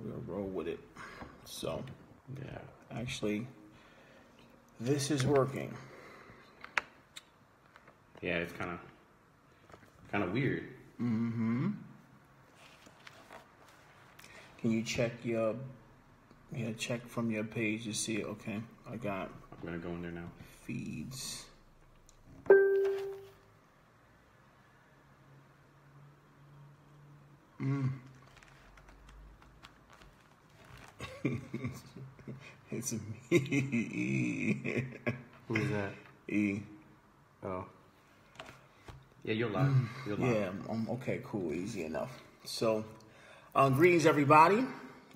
we'll roll with it. So, Yeah. actually, this is working. Yeah, it's kind of weird. Mm-hmm. Can you check check from your page to see it? Okay, I got. I'm gonna go in there now. Feeds. It's me. Who's that? E. Oh. Yeah, you're live. You're live. Yeah, okay, cool, easy enough. So, greetings, everybody.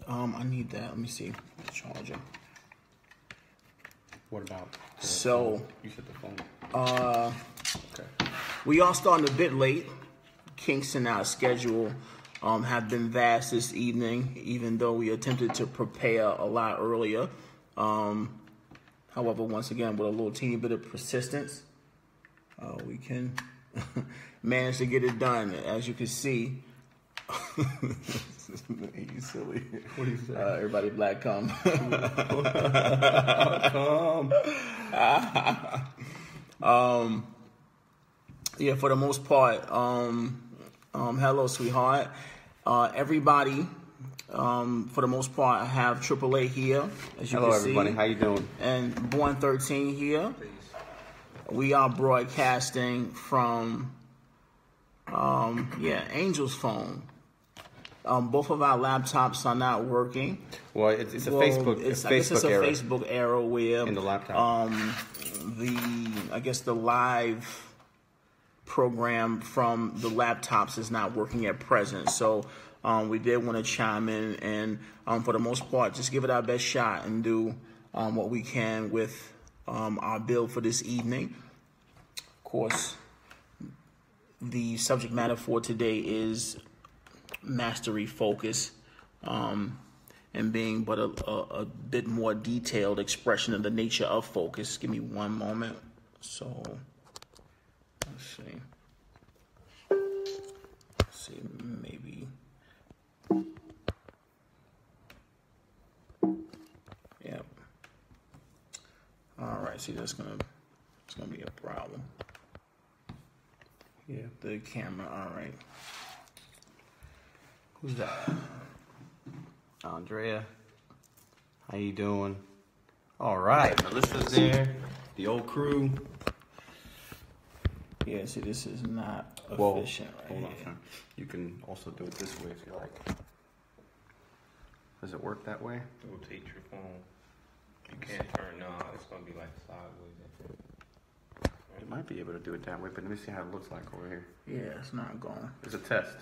I need that. Let me see. The charger. What about? So, you said the phone. Okay. We are starting a bit late. Kinks in our schedule have been vast this evening, even though we attempted to prepare a lot earlier. However, once again, with a little teeny bit of persistence, we can manage to get it done. As you can see, you silly. What do you say? Everybody black come. Come. Yeah, for the most part, hello, sweetheart. Everybody, for the most part, I have AAA here, as you Hello, can everybody. see. How you doing? And Born 13 here. Please. We are broadcasting from, Angel's phone. Both of our laptops are not working. Well, it's a Facebook. I guess it's a error Facebook error where in the laptop. The live program from the laptops is not working at present. So we did want to chime in and for the most part, just give it our best shot and do what we can with our build for this evening. Of course, the subject matter for today is mastery focus, and being but a bit more detailed expression of the nature of focus. Give me one moment. So let's see, maybe, yep. All right, see, it's gonna be a problem. Yeah, the camera. All right. Who's that? Andrea. How you doing? All right, Melissa's there. The old crew. Yeah, see, this is not efficient. Hold on. You can also do it this way if you like. Does it work that way? Rotate your phone. You can't turn on. It's gonna be like sideways. You might be able to do it that way, but let me see how it looks like over here. Yeah, it's not going. It's a test.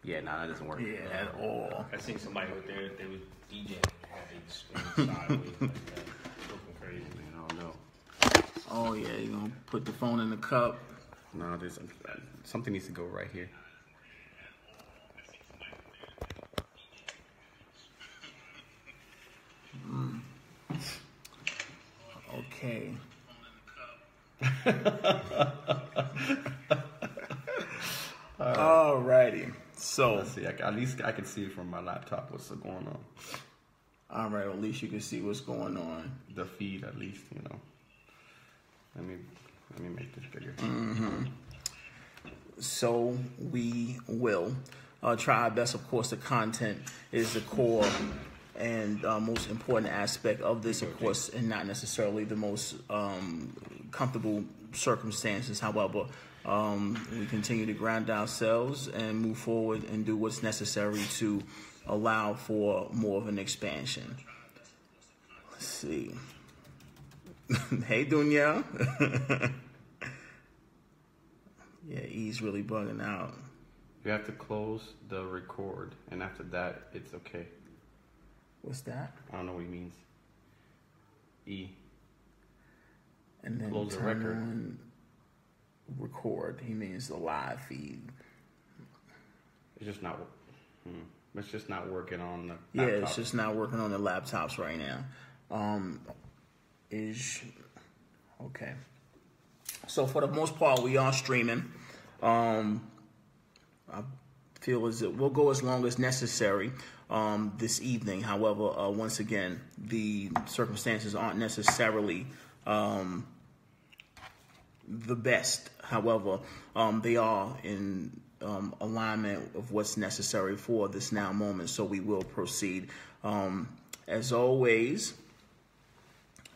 Yeah, no, that doesn't work. Yeah, at all. I seen somebody with they was DJing and had their screen sideways like that. Looking crazy. I don't know. Oh yeah, you're gonna put the phone in the cup. No, there's something needs to go right here. Okay. Alrighty. So Let's see. At least I can see it from my laptop. What's going on? All right. At least you can see what's going on. The feed, at least, you know. Let me make this bigger. Mm-hmm. So we will try our best. Of course, the content is the core and most important aspect of this, of course, and not necessarily the most comfortable circumstances. However, we continue to ground ourselves and move forward and do what's necessary to allow for more of an expansion. Let's see. Hey, Dunya. Yeah, E's really bugging out. You have to close the record, and after that, it's okay. What's that? I don't know what he means. E. And then Close the turn record. on record. He means the live feed. It's just not. It's just not working on the laptop. Yeah, it's just not working on the laptops right now. Is okay. So for the most part, we are streaming. I feel as it will go as long as necessary this evening. However, once again, the circumstances aren't necessarily the best. However, they are in alignment of what's necessary for this now moment. So we will proceed. As always,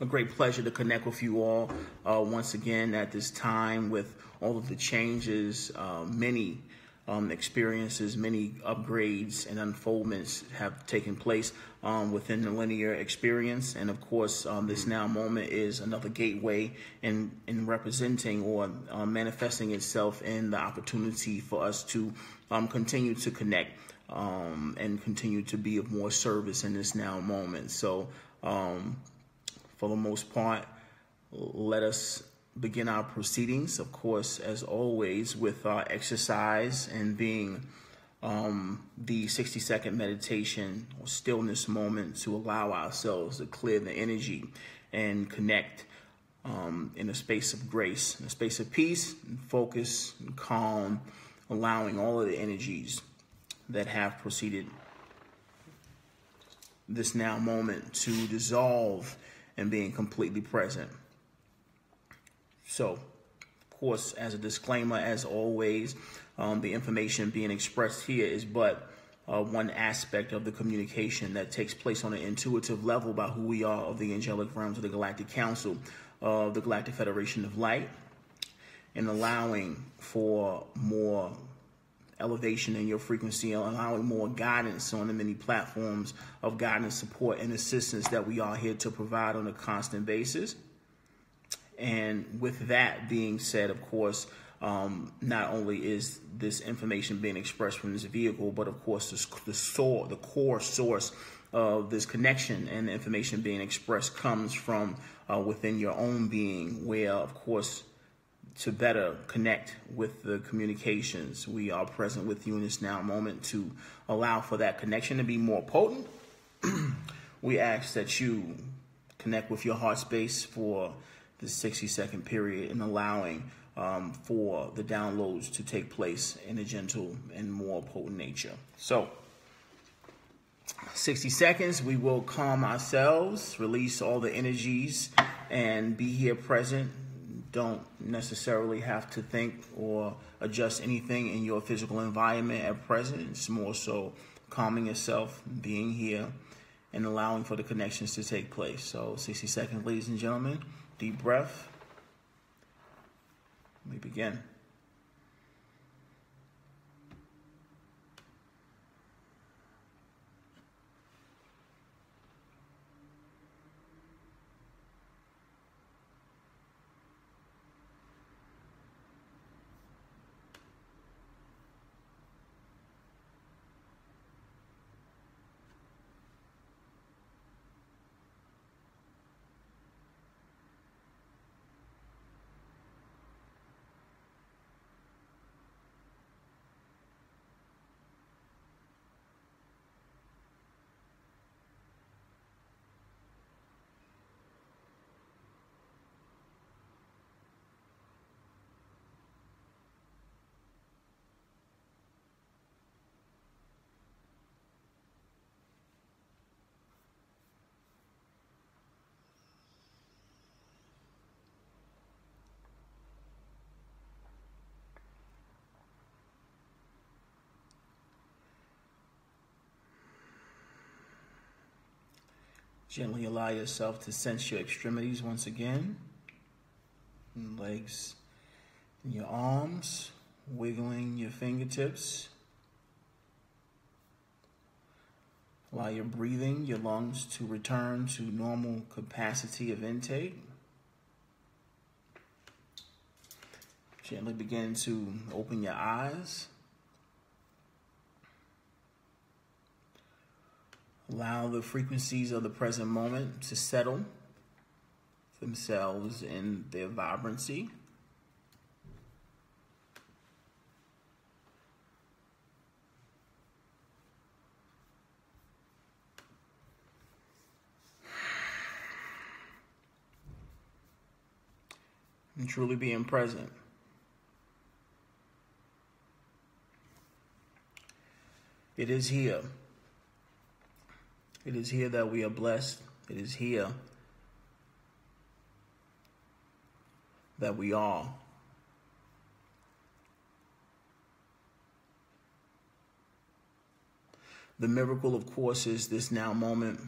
a great pleasure to connect with you all once again at this time with all of the changes, many experiences, many upgrades and unfoldments have taken place within the linear experience. And of course, this now moment is another gateway in representing or manifesting itself in the opportunity for us to continue to connect and continue to be of more service in this now moment. So for the most part, let us begin our proceedings, of course, as always, with our exercise and being the 60-second meditation or stillness moment to allow ourselves to clear the energy and connect in a space of grace, in a space of peace, and focus, and calm, allowing all of the energies that have proceeded this now moment to dissolve and being completely present. So, of course, as a disclaimer, as always, the information being expressed here is but one aspect of the communication that takes place on an intuitive level by who we are of the angelic realms of the Galactic Council of the Galactic Federation of Light, and allowing for more elevation in your frequency, allowing more guidance on the many platforms of guidance, support, and assistance that we are here to provide on a constant basis. And with that being said, of course, not only is this information being expressed from this vehicle, but of course the core source of this connection and the information being expressed comes from within your own being, where, of course, to better connect with the communications, we are present with you in this now moment to allow for that connection to be more potent. We ask that you connect with your heart space for the 60-second period and allowing for the downloads to take place in a gentle and more potent nature. So 60 seconds, we will calm ourselves, release all the energies, and be here present. Don't necessarily have to think or adjust anything in your physical environment at present. It's more so calming yourself, being here, and allowing for the connections to take place. So 60 seconds, ladies and gentlemen. Deep breath. We begin. Gently allow yourself to sense your extremities once again. Legs and your arms, wiggling your fingertips. Allow your breathing, your lungs to return to normal capacity of intake. Gently begin to open your eyes. Allow the frequencies of the present moment to settle themselves in their vibrancy. And truly being present. It is here. It is here that we are blessed. It is here that we are. The miracle, of course, is this now moment.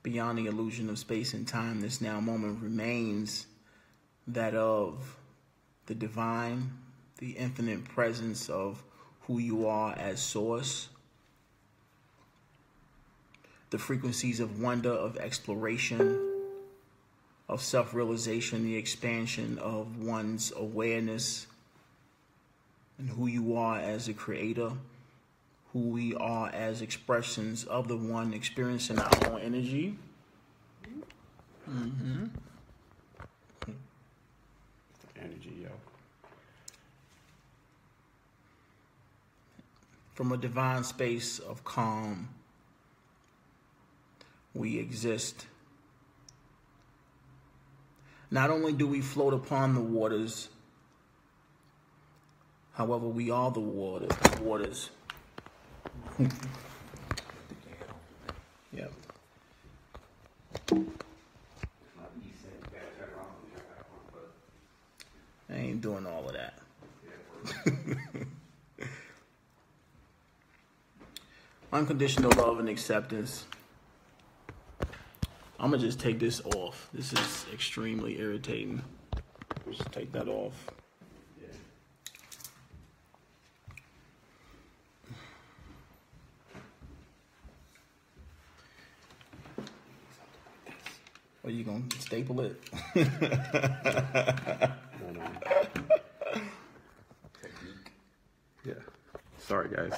Beyond the illusion of space and time, this now moment remains that of the divine, the infinite presence of who you are as source, the frequencies of wonder, of exploration, of self-realization, the expansion of one's awareness, and who you are as a creator, who we are as expressions of the one experiencing our own energy. Energy, yo. From a divine space of calm, we exist. Not only do we float upon the waters, however, we are the waters. Yep. I ain't doing all of that. Unconditional love and acceptance. I'm going to just take this off. This is extremely irritating. Just take that off. Are you going to staple it? No. Technique. Yeah. Sorry, guys.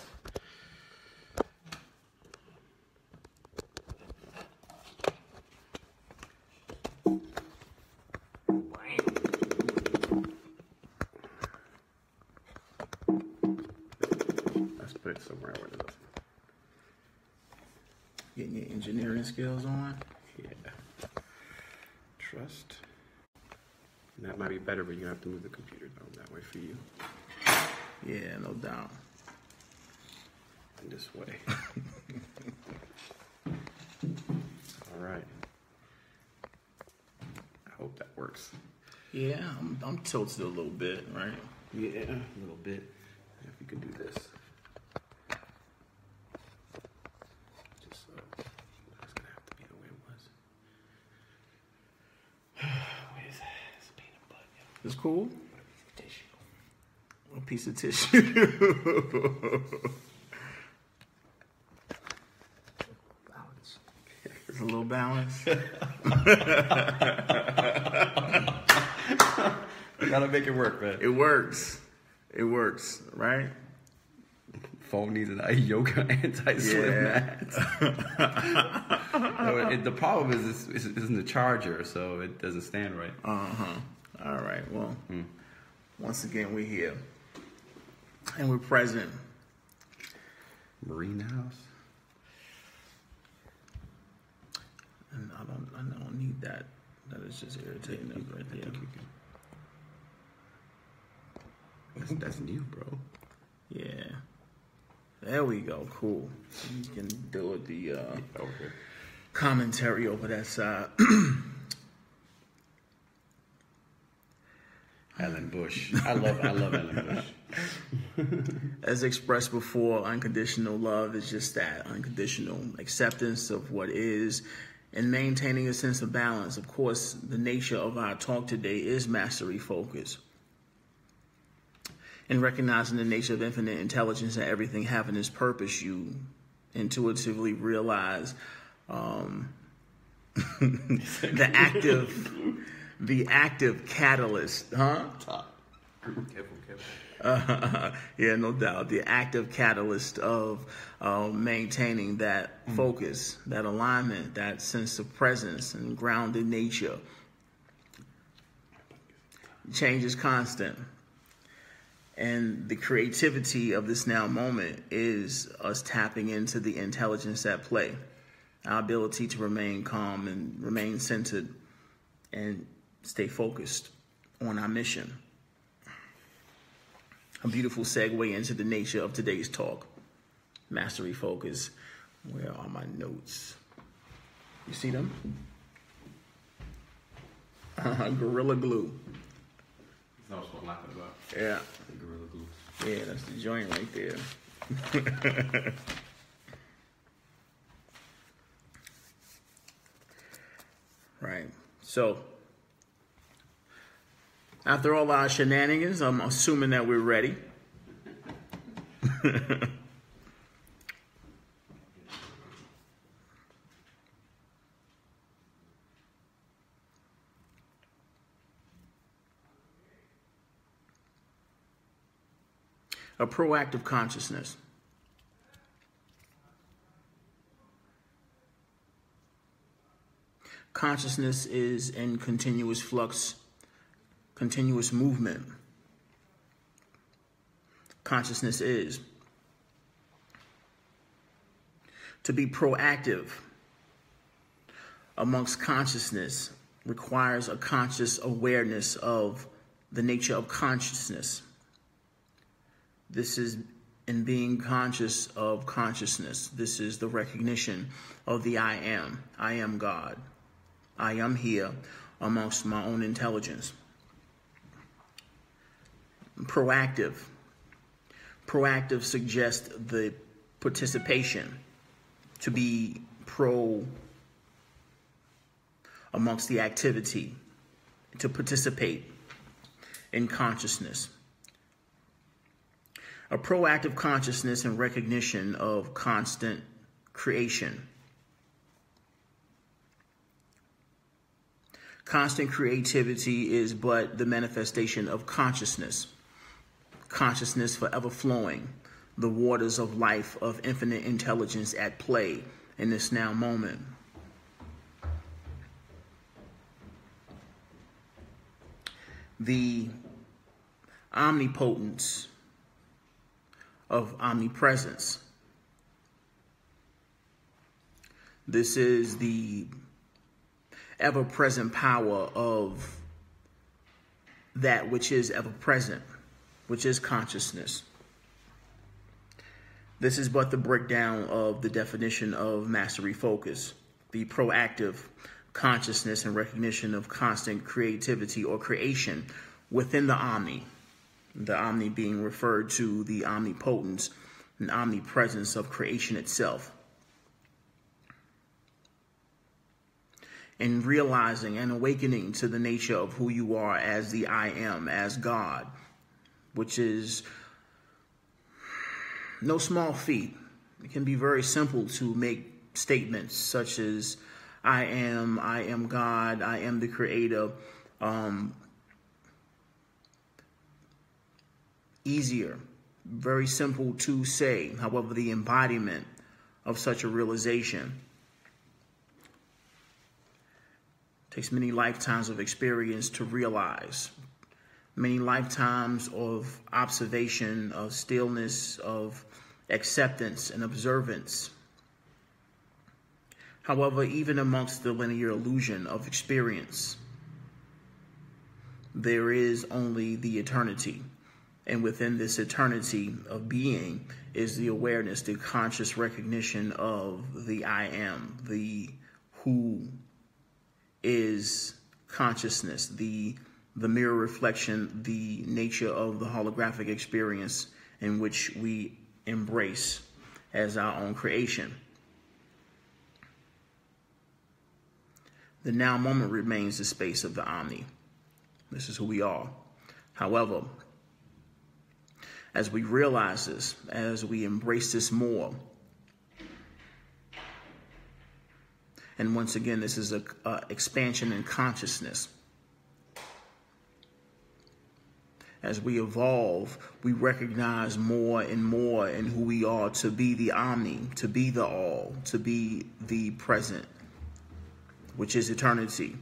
Let's put it somewhere where it doesn't. Getting your engineering skills on? Yeah. Trust. And that might be better, but you're going to have to move the computer down that way for you. Yeah, no doubt. And this way. All right. I hope that works. Yeah, I'm tilted a little bit, right? Yeah, a little bit. If you can do this. Just so. It's going to have to be the way it was. Where's this peanut butter? It's cool. A piece of tissue. A piece of tissue. Balance. It's a little balance. You gotta make it work, man. It works. It works, right? Phone needs an yoga anti-slip mat. The problem is it's in the charger, so it doesn't stand right. All right. Well, once again, we're here. And we're present. Marine house. And I don't need that. That is just irritating us right there. That's new, bro. Yeah. There we go. Cool. You can do it the Over here. commentary over that side. Ellen Bush. I love Ellen Bush. As expressed before, unconditional love is just that, unconditional acceptance of what is and maintaining a sense of balance. Of course, the nature of our talk today is mastery focus. In recognizing the nature of infinite intelligence and everything having its purpose, you intuitively realize the active catalyst, huh? Careful. Yeah, no doubt. The active catalyst of maintaining that focus, that alignment, that sense of presence and grounded nature. Change is constant. And the creativity of this now moment is us tapping into the intelligence at play. Our ability to remain calm and remain centered and stay focused on our mission. A beautiful segue into the nature of today's talk. Mastery focus. Where are my notes? You see them? Gorilla Glue. That's what I'm laughing about. Yeah. The Gorilla Glue. Yeah, that's the joint right there. Right. So, after all our shenanigans, I'm assuming that we're ready. A proactive consciousness. Consciousness is in continuous flux, continuous movement. Consciousness is. To be proactive amongst consciousness requires a conscious awareness of the nature of consciousness. This is in being conscious of consciousness. This is the recognition of the I am. I am God. I am here amongst my own intelligence. Proactive. Proactive suggests the participation, to be pro amongst the activity, to participate in consciousness. A proactive consciousness and recognition of constant creation. Constant creativity is but the manifestation of consciousness. Consciousness forever flowing, the waters of life of infinite intelligence at play in this now moment. The omnipotence of omnipresence. This is the ever-present power of that which is ever-present, which is consciousness. This is but the breakdown of the definition of mastery focus, the proactive consciousness and recognition of constant creativity or creation within the omni being referred to the omnipotence and omnipresence of creation itself. And realizing and awakening to the nature of who you are as the I am, as God, which is no small feat. It can be very simple to make statements such as, I am God, I am the creator. Easier, very simple to say. However, the embodiment of such a realization takes many lifetimes of experience to realize, many lifetimes of observation, of stillness, of acceptance and observance. However, even amongst the linear illusion of experience, there is only the eternity. And within this eternity of being is the awareness, the conscious recognition of the I am, the who is consciousness, the mirror reflection, the nature of the holographic experience in which we embrace as our own creation. The now moment remains the space of the omni. This is who we are. However, as we realize this, as we embrace this more, and once again, this is a expansion in consciousness. As we evolve, we recognize more and more in who we are to be the omni, to be the all, to be the present, which is eternity.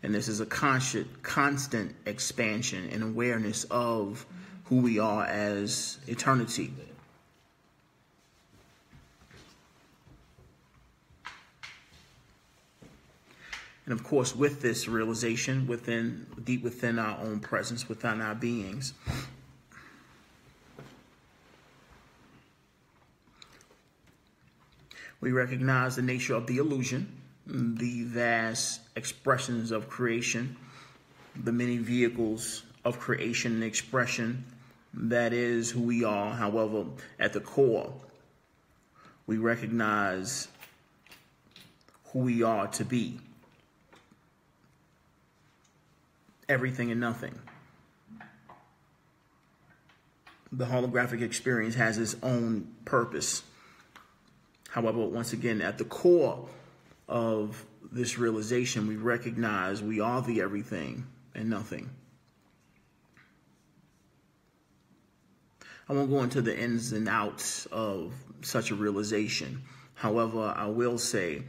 And this is a constant expansion and awareness of who we are as eternity. And of course, with this realization, deep within our own presence, within our beings, We recognize the nature of the illusion, the vast expressions of creation, the many vehicles of creation and expression. That is who we are. However, at the core, we recognize who we are to be. Everything and nothing. The holographic experience has its own purpose. However, once again, at the core of this realization, we recognize we are the everything and nothing. I won't go into the ins and outs of such a realization. However, I will say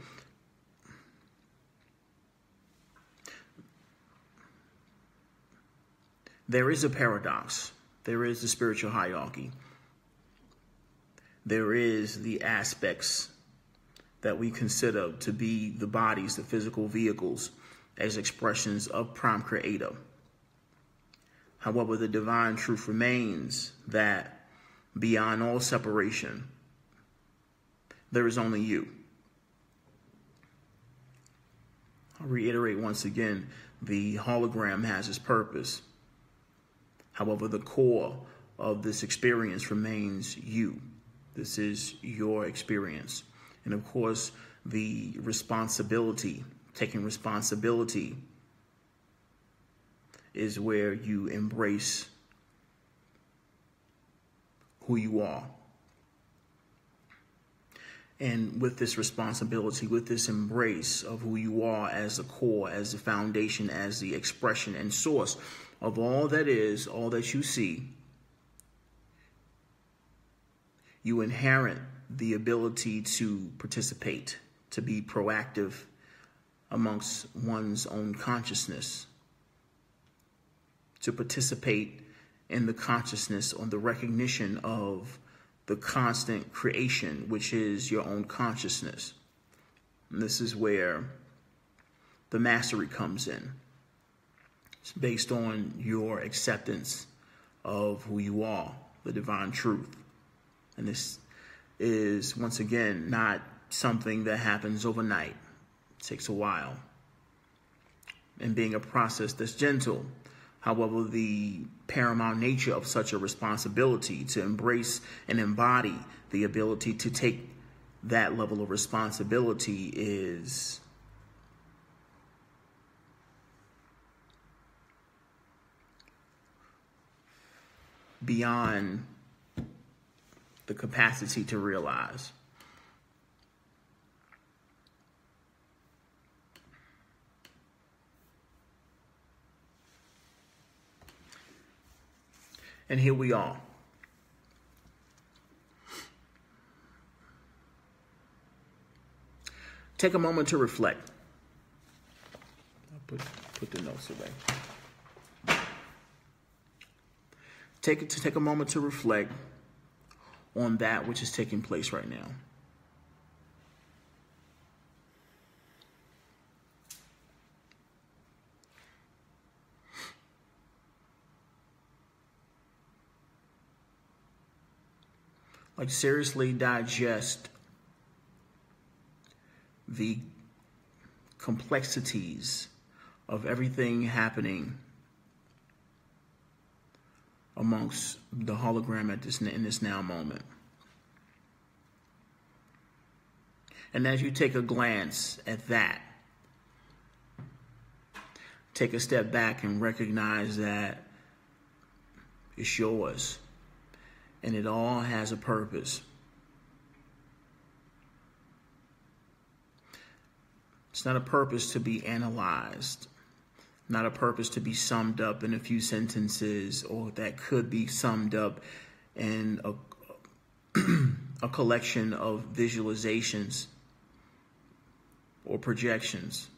there is a paradox. There is the spiritual hierarchy. There is the aspects that we consider to be the bodies, the physical vehicles, as expressions of Prime Creator. However, the divine truth remains that beyond all separation, there is only you. I'll reiterate once again, the hologram has its purpose. However, the core of this experience remains you. This is your experience. And of course, the responsibility, taking responsibility, is where you embrace who you are. And with this responsibility, with this embrace of who you are as the core, as the foundation, as the expression and source of all that is, all that you see, you inherit the ability to participate, to be proactive amongst one's own consciousness, to participate in the consciousness on the recognition of the constant creation, which is your own consciousness. And this is where the mastery comes in. It's based on your acceptance of who you are, the divine truth. And this is, once again, not something that happens overnight. It takes a while. And being a process that's gentle. However, the paramount nature of such a responsibility to embrace and embody the ability to take that level of responsibility is beyond the capacity to realize. And here we are. Take a moment to reflect. I'll put the notes away. Take a moment to reflect on that which is taking place right now. Like, seriously digest the complexities of everything happening amongst the hologram in this now moment. And as you take a glance at that, take a step back and recognize that it's yours. And it all has a purpose. It's not a purpose to be analyzed, not a purpose to be summed up in a few sentences, or that could be summed up in a collection of visualizations or projections,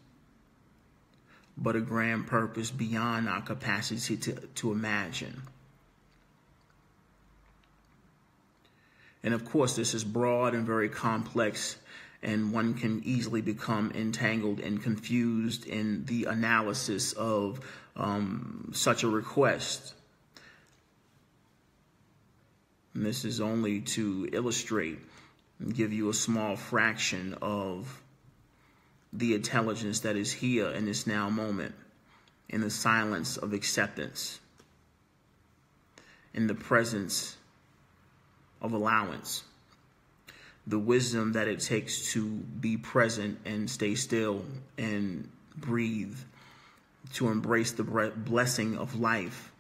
but a grand purpose beyond our capacity to imagine. And of course, this is broad and very complex, and one can easily become entangled and confused in the analysis of such a request. And this is only to illustrate and give you a small fraction of the intelligence that is here in this now moment, in the silence of acceptance, in the presence of allowance, the wisdom that it takes to be present and stay still and breathe, to embrace the blessing of life,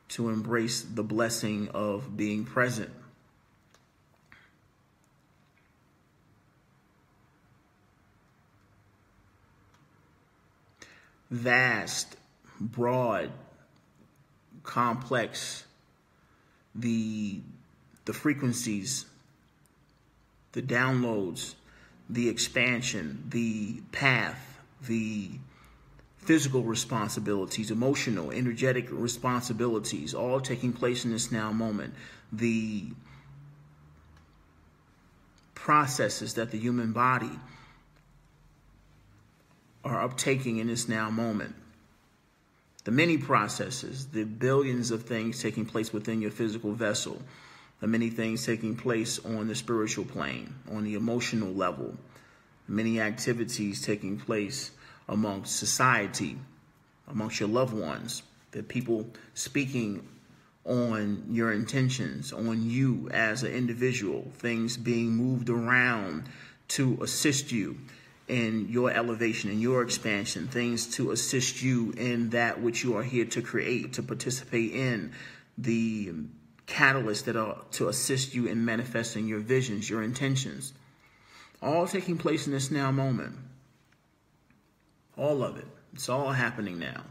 to embrace the blessing of being present. Vast, broad, complex, the frequencies, the downloads, the expansion, the path, the physical responsibilities, emotional, energetic responsibilities, all taking place in this now moment. The processes that the human body are uptaking in this now moment. The many processes, the billions of things taking place within your physical vessel, the many things taking place on the spiritual plane, on the emotional level, many activities taking place amongst society, amongst your loved ones, the people speaking on your intentions, on you as an individual, things being moved around to assist you in your elevation, in your expansion, things to assist you in that which you are here to create, to participate in, the catalysts that are to assist you in manifesting your visions, your intentions, all taking place in this now moment. All of it. It's all happening now.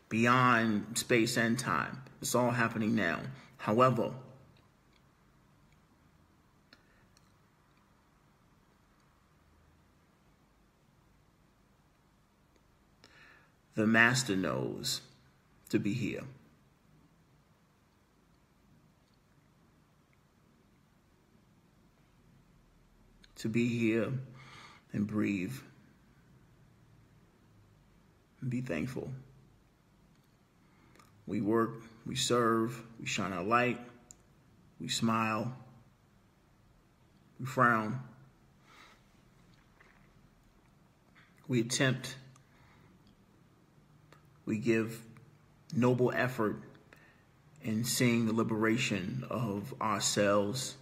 Beyond space and time. It's all happening now. However, the master knows to be here. To be here and breathe. And be thankful. We work, we serve, we shine our light, we smile, we frown. We attempt, we give noble effort in seeing the liberation of ourselves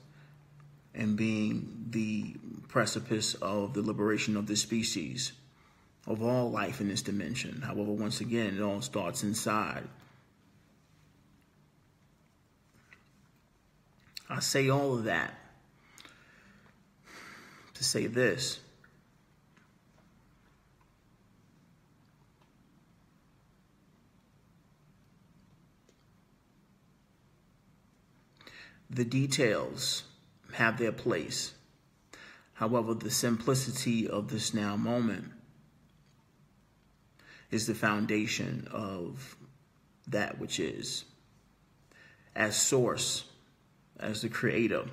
and being the precipice of the liberation of the species, of all life in this dimension. However, once again, it all starts inside. I say all of that to say this. The details have their place. However, the simplicity of this now moment is the foundation of that which is. As source, as the creator,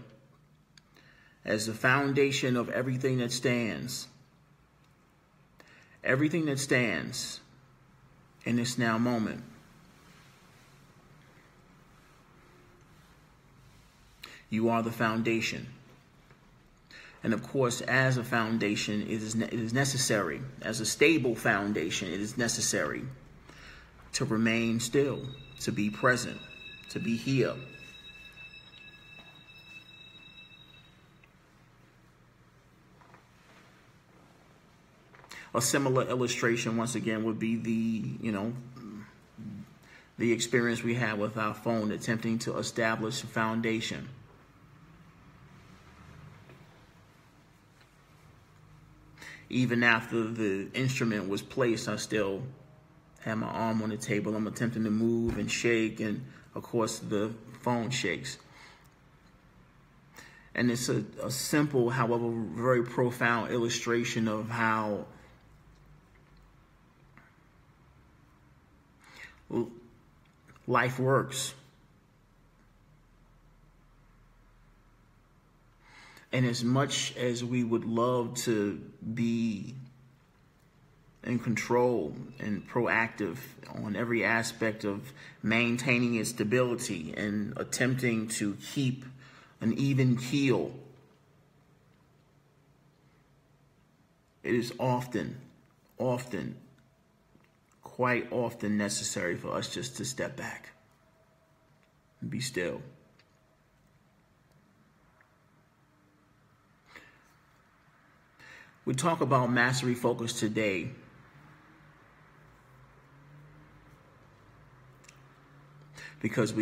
as the foundation of everything that stands. Everything that stands in this now moment. You are the foundation. And of course, as a foundation, it is necessary, as a stable foundation, it is necessary to remain still, to be present, to be here. A similar illustration, once again, would be the experience we had with our phone, attempting to establish a foundation. Even after the instrument was placed, I still had my arm on the table. I'm attempting to move and shake, and of course the phone shakes. And it's a simple, however, very profound illustration of how life works. And as much as we would love to be in control and proactive on every aspect of maintaining its stability and attempting to keep an even keel it is often, quite often necessary for us just to step back and be still. We talk about mastery focus today because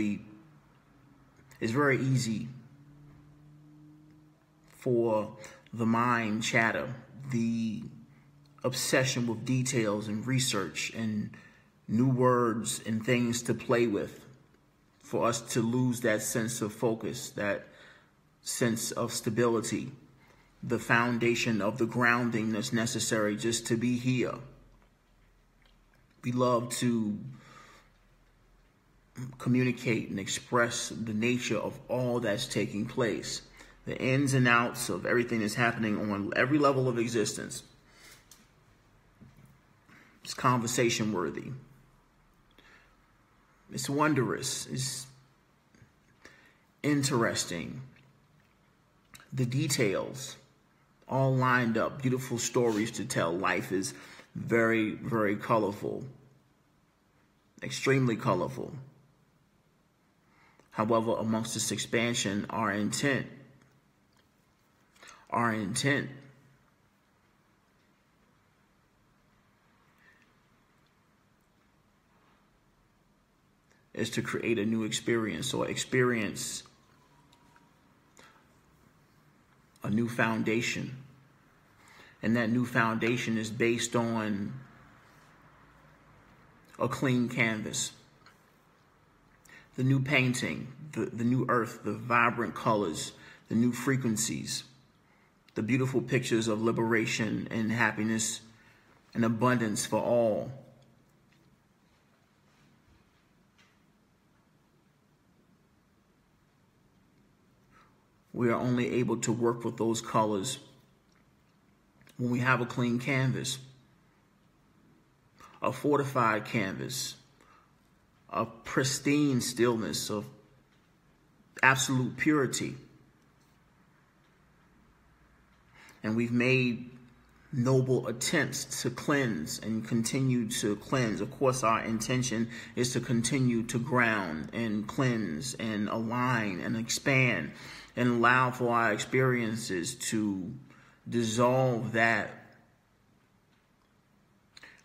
it's very easy for the mind chatter, the obsession with details and research and new words and things to play with, for us to lose that sense of focus, that sense of stability, the foundation of the grounding that's necessary just to be here. We love to communicate and express the nature of all that's taking place, the ins and outs of everything that's happening on every level of existence. It's conversation worthy. It's wondrous. It's interesting. The details all lined up, beautiful stories to tell. Life is very, very colorful, extremely colorful. However, amongst this expansion, our intent is to create a new experience, or experience a new foundation. And that new foundation is based on a clean canvas. The new painting, the new earth, the vibrant colors, the new frequencies, the beautiful pictures of liberation and happiness and abundance for all. We are only able to work with those colors when we have a clean canvas, a fortified canvas, a pristine stillness of absolute purity. And we've made noble attempts to cleanse and continue to cleanse. Of course, our intention is to continue to ground and cleanse and align and expand and allow for our experiences to dissolve that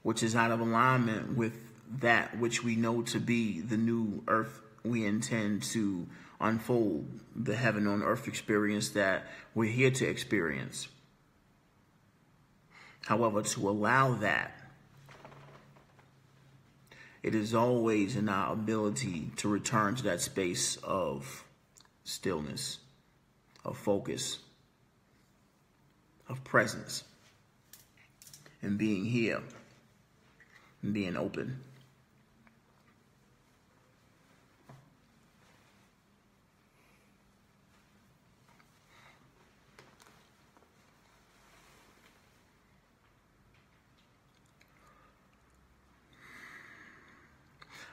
which is out of alignment with that which we know to be the new earth we intend to unfold, the heaven on earth experience that we're here to experience. However, to allow that, it is always in our ability to return to that space of stillness, of focus, of presence, and being here, and being open.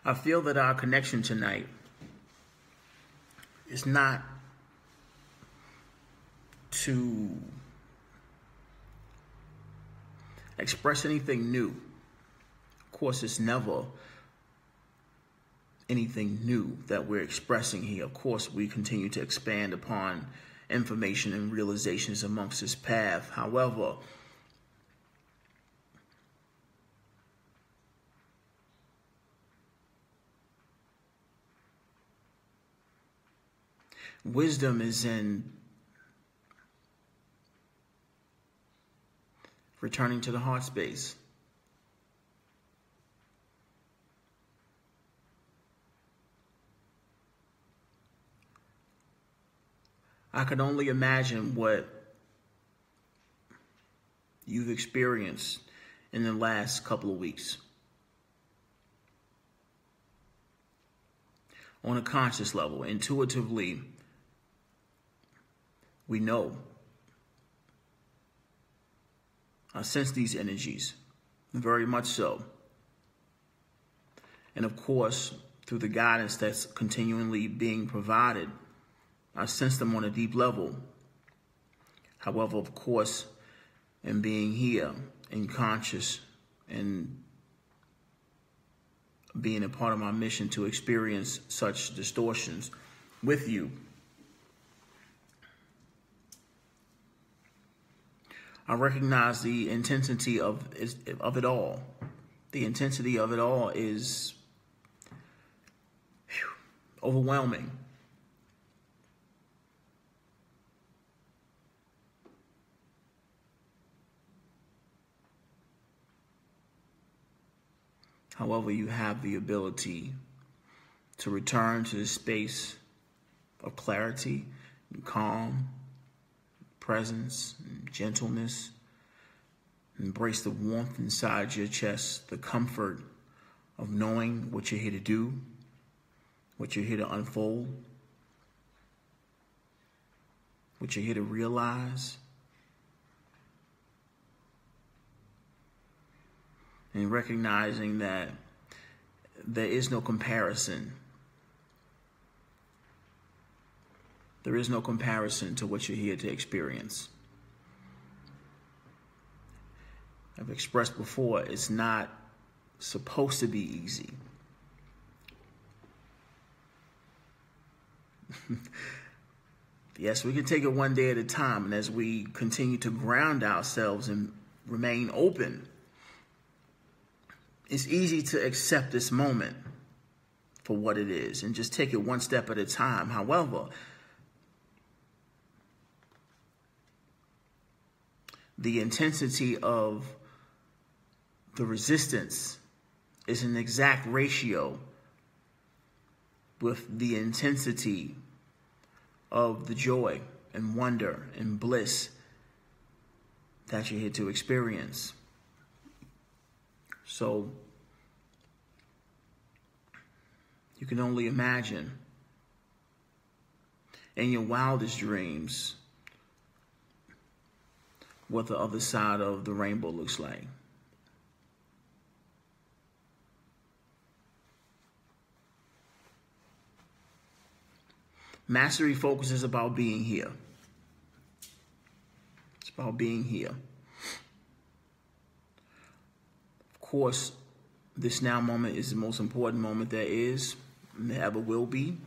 I feel that our connection tonight is not to express anything new. Of course, it's never anything new that we're expressing here. Of course, we continue to expand upon information and realizations amongst this path. However, wisdom is in returning to the heart space. I can only imagine what you've experienced in the last couple of weeks. On a conscious level, intuitively, we know. I sense these energies, very much so. And of course, through the guidance that's continually being provided, I sense them on a deep level. However, of course, and being here and conscious and being a part of my mission to experience such distortions with you. I recognize the intensity of it all. The intensity of it all is overwhelming. However, you have the ability to return to the space of clarity and calm, presence and gentleness. Embrace the warmth inside your chest, the comfort of knowing what you're here to do, what you're here to unfold, what you're here to realize. And recognizing that there is no comparison. There is no comparison to what you're here to experience. I've expressed before, it's not supposed to be easy. Yes, we can take it one day at a time, and as we continue to ground ourselves and remain open, it's easy to accept this moment for what it is and just take it one step at a time. However, the intensity of the resistance is an exact ratio with the intensity of the joy and wonder and bliss that you're here to experience. So you can only imagine in your wildest dreams what the other side of the rainbow looks like. Mastery focus is about being here. It's about being here. Of course, this now moment is the most important moment there is and there ever will be.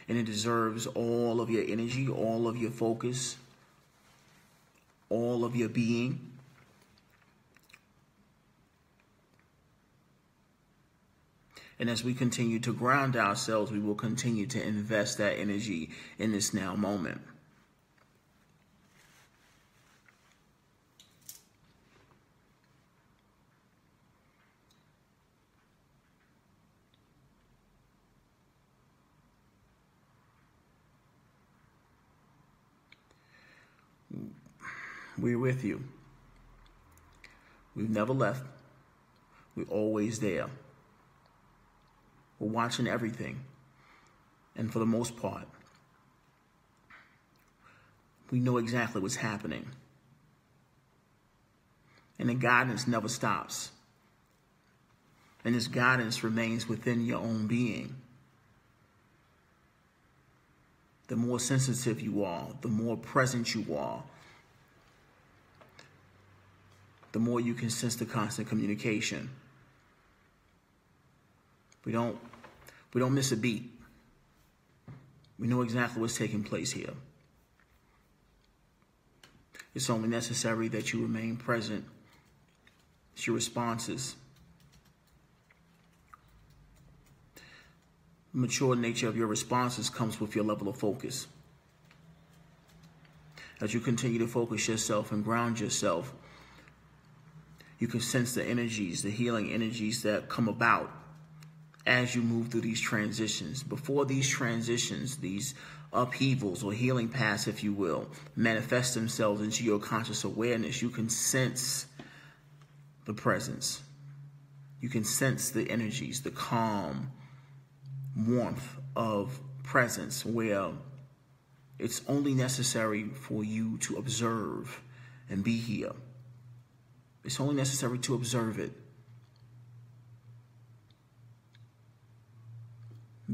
And it deserves all of your energy, all of your focus, all of your being. And as we continue to ground ourselves, we will continue to invest that energy in this now moment. We're with you. We've never left. We're always there. We're watching everything. And for the most part, we know exactly what's happening. And the guidance never stops. And this guidance remains within your own being. The more sensitive you are, the more present you are, the more you can sense the constant communication. We don't miss a beat. We know exactly what's taking place here. It's only necessary that you remain present. It's your responses. The mature nature of your responses comes with your level of focus. As you continue to focus yourself and ground yourself, you can sense the energies, the healing energies that come about as you move through these transitions. Before these transitions, these upheavals or healing paths, if you will, manifest themselves into your conscious awareness, you can sense the presence. You can sense the energies, the calm warmth of presence, where it's only necessary for you to observe and be here. It's only necessary to observe it.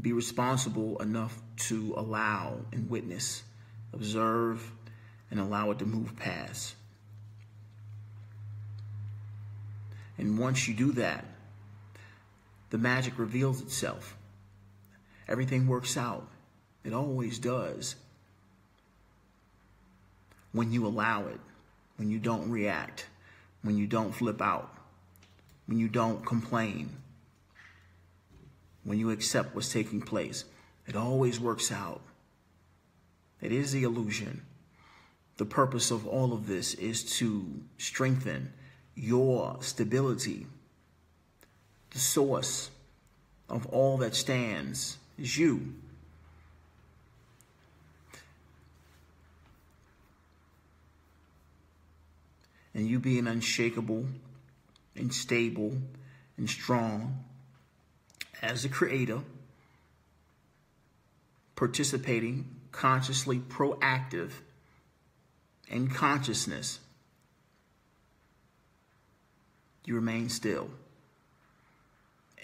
Be responsible enough to allow and witness, observe, and allow it to move past. And once you do that, the magic reveals itself. Everything works out. It always does. When you allow it, when you don't react, when you don't flip out, when you don't complain, when you accept what's taking place, it always works out. It is the illusion. The purpose of all of this is to strengthen your stability. The source of all that stands is you. And you being unshakable and stable and strong as the creator, participating, consciously proactive in consciousness, you remain still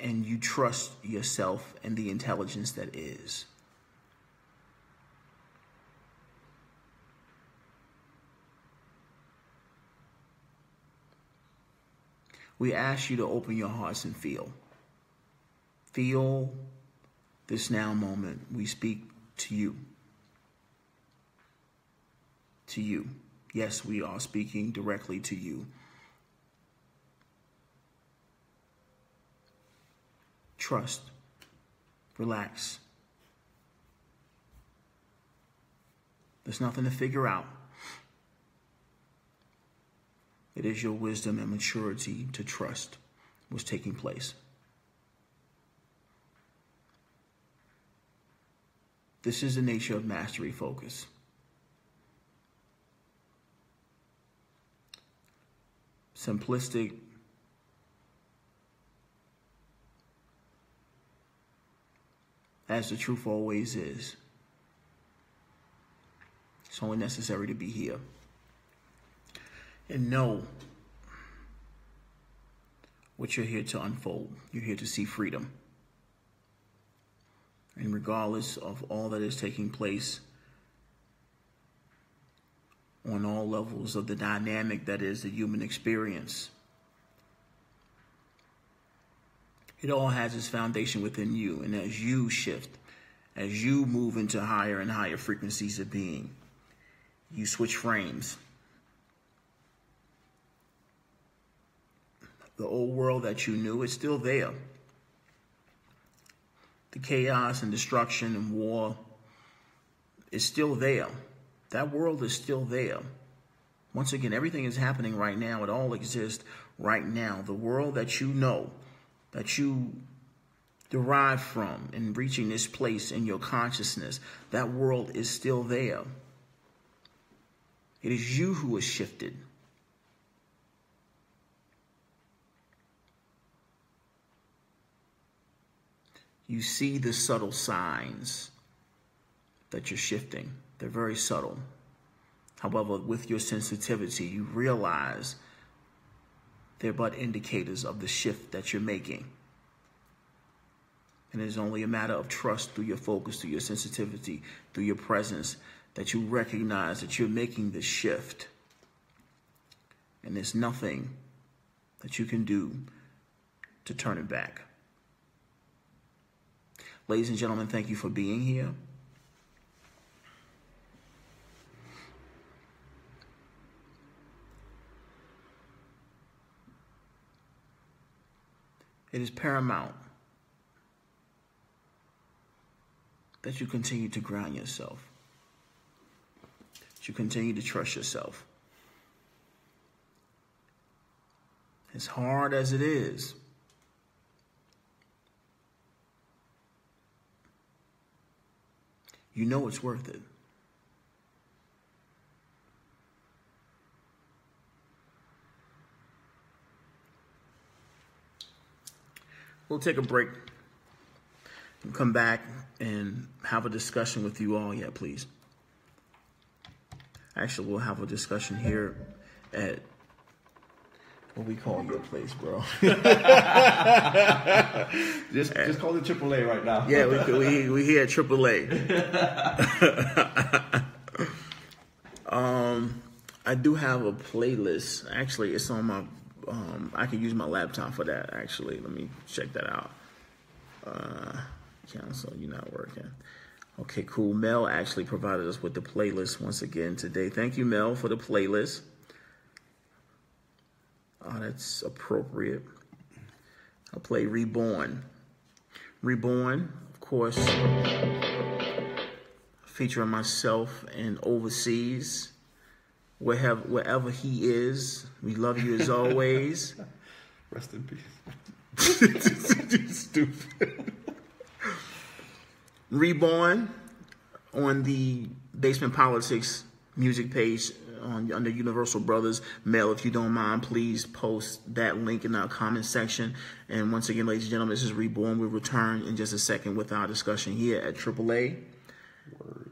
and you trust yourself and the intelligence that is. We ask you to open your hearts and feel. Feel this now moment. We speak to you. To you. Yes, we are speaking directly to you. Trust. Relax. There's nothing to figure out. It is your wisdom and maturity to trust what's taking place. This is the nature of mastery focus. Simplistic, as the truth always is. It's only necessary to be here. And know what you're here to unfold. You're here to see freedom. And regardless of all that is taking place on all levels of the dynamic that is the human experience, it all has its foundation within you. And as you shift, as you move into higher and higher frequencies of being, you switch frames. The old world that you knew is still there. The chaos and destruction and war is still there. That world is still there. Once again, everything is happening right now. It all exists right now. The world that you know, that you derive from in reaching this place in your consciousness, that world is still there. It is you who has shifted. You see the subtle signs that you're shifting. They're very subtle. However, with your sensitivity, you realize they're but indicators of the shift that you're making. And it's only a matter of trust through your focus, through your sensitivity, through your presence, that you recognize that you're making this shift. And there's nothing that you can do to turn it back. Ladies and gentlemen, thank you for being here. It is paramount that you continue to ground yourself, that you continue to trust yourself. As hard as it is, you know it's worth it. We'll take a break and come back and have a discussion with you all. Yeah, please. Actually, we'll have a discussion here at what we call your place, bro. Just call it AAA right now. Yeah, we here at AAA. I do have a playlist. Actually, it's on my I can use my laptop for that, actually. Let me check that out. Cancel, you're not working. Okay, cool. Mel actually provided us with the playlist once again today. Thank you, Mel, for the playlist. Oh, that's appropriate. I'll play Reborn. Reborn, of course, featuring myself and Overseas. Wherever he is, we love you as always. Rest in peace. Stupid. Reborn on the Basement Politics music page under Universal Brothers. Mel, if you don't mind, please post that link in our comment section. And once again, ladies and gentlemen, this is Reborn. We'll return in just a second with our discussion here at AAA. Word.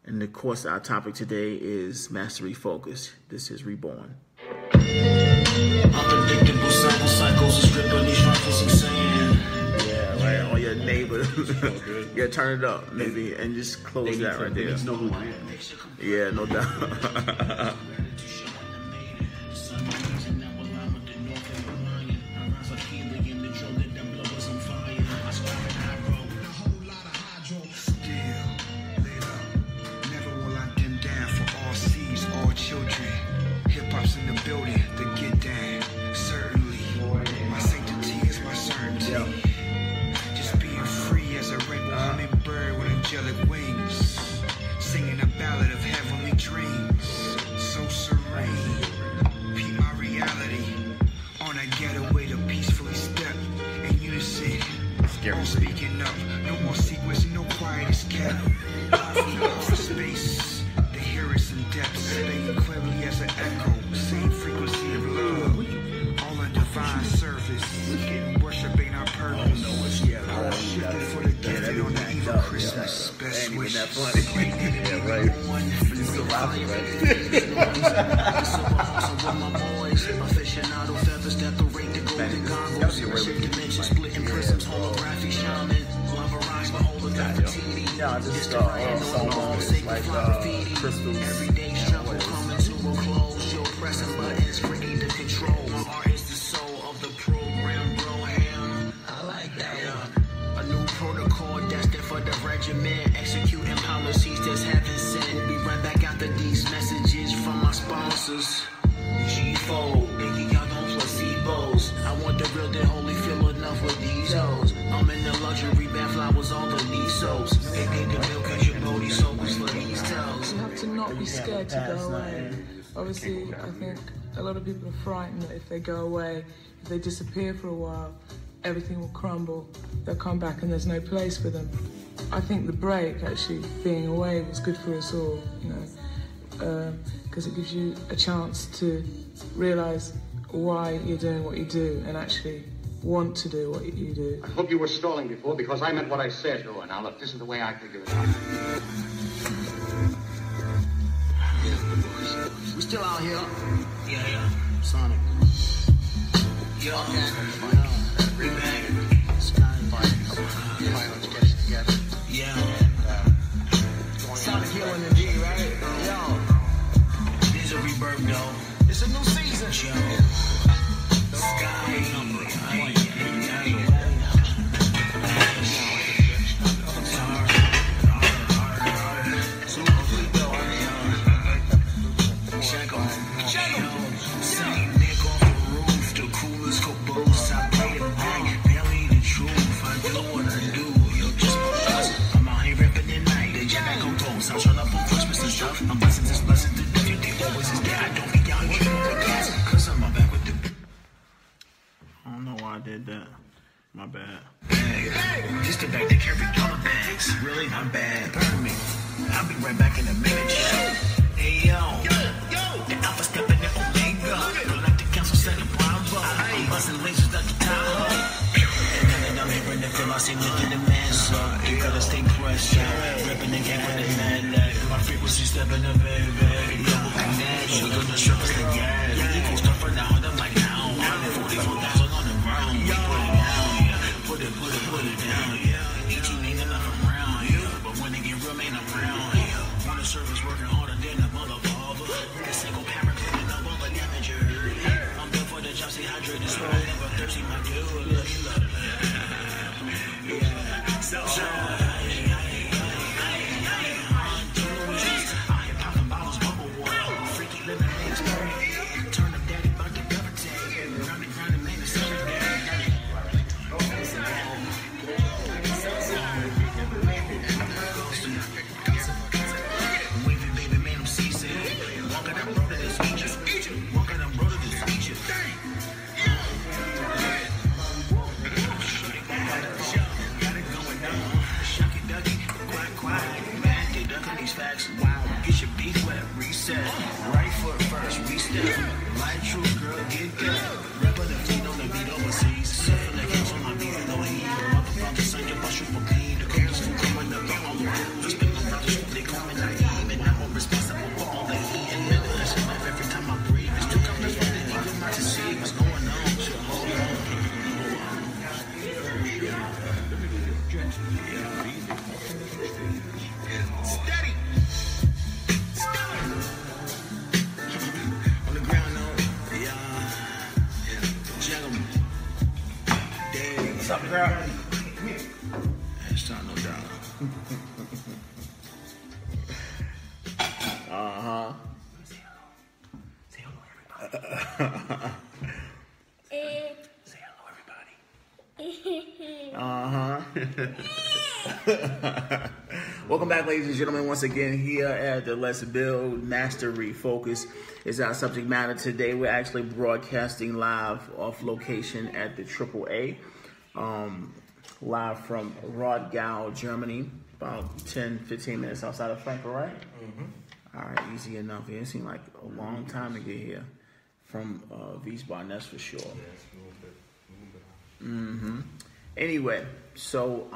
And of course, our topic today is Mastery Focus. This is Reborn. Unpredictable cycles of strip on these rifles and sand. Yeah, right. On your neighbor. Yeah, turn it up, maybe, and just close that right there. They know who I am. Yeah, no doubt. Speaking up, no more secrets, no quiet is kept. Space, the hear it in depth, staying clearly as an echo, same frequency of love, all in divine service, getting worship ain't our purpose. All shifted for the gifted on the eve of Christmas. Best wish. That funny. Yeah, right. But you still laughing, Yeah, just songs like Crystals. Everyday struggle coming to a close. You're pressing buttons, bringing the control. My heart is the soul of the program, bro. Ham. I like that. A new protocol destined for the regiment. Executing policies that's heaven sent. We'll be right back after these messages from my sponsors. G-Fold, nigga, y'all don't placebos. I want the real deal, holy feel enough with these hoes. I'm in the luxury bath flowers, all the leasos. They need the milk cause your booty soakers for these toes. You have to not be scared to go away. Obviously, I think a lot of people are frightened that if they go away, if they disappear for a while, everything will crumble. They'll come back and there's no place for them. I think the break, actually, being away was good for us all, you know, because it gives you a chance to realise why you're doing what you do and actually want to do what you do. I hope you were stalling before because I meant what I said. Oh, now look, this is the way I figure it out. We still out here? Yeah. Sonic. Yo, Rebag. Let's get it together. Yeah. Sonic here in the D, right? Yo. There's a rebirth, though. It's a new season. Yo. Sky. I'm blessed this blessed to death. You think always is there. I don't think y'all need no gas. Cause I'm back with the. I don't know why I did that. My bad. Hey, just the bag that carry dollar bags. Really not bad. Burn me. I'll be right back in a minute. Hey yo. The alpha step in the omega. Galactic council set a bravo. I'm busting lasers at the top. And then I'm here in the film. I see within the man. So you gotta stay pressed. Ripping the game with the man. My frequency stepping up, baby. Yo, connect. Sugar the strippers like gas. Equal stuff for now. I'm like now. 44,000 on the ground. Put it down, yeah. Put it down, yeah. 18 ain't enough around, yeah. But when they get real, ain't around, yeah. One of service working harder than a mother father. The single parent cleaning up all the damage you heard. I'm built for the job, see Right foot first, re-step. Light true girl, get that. Rapper the feet on the beat overseas. Surfing the hills on my beat, no heat. Motherfucker, son, your bus triple clean. The girls who coming up on all the rules. Spin the brothers, they call me naive. And I'm responsible for all the heat. And listen, every time I breathe, it's too complicated. Even not to see what's going on. So hold on. Steady. On the ground, no. Yeah. Gentlemen. Dave. What's up, girl? It's time, no doubt. Say hello, everybody. Say hello, everybody. Welcome back, ladies and gentlemen, once again here at the Let's Build Mastery Focus is our subject matter today. We're actually broadcasting live off location at the AAA, live from Rottgau, Germany, about 10-15 minutes outside of Frankfurt, right? Mm-hmm. All right, easy enough. It seemed like a long time to get here from Wiesbaden, that's for sure. Anyway, so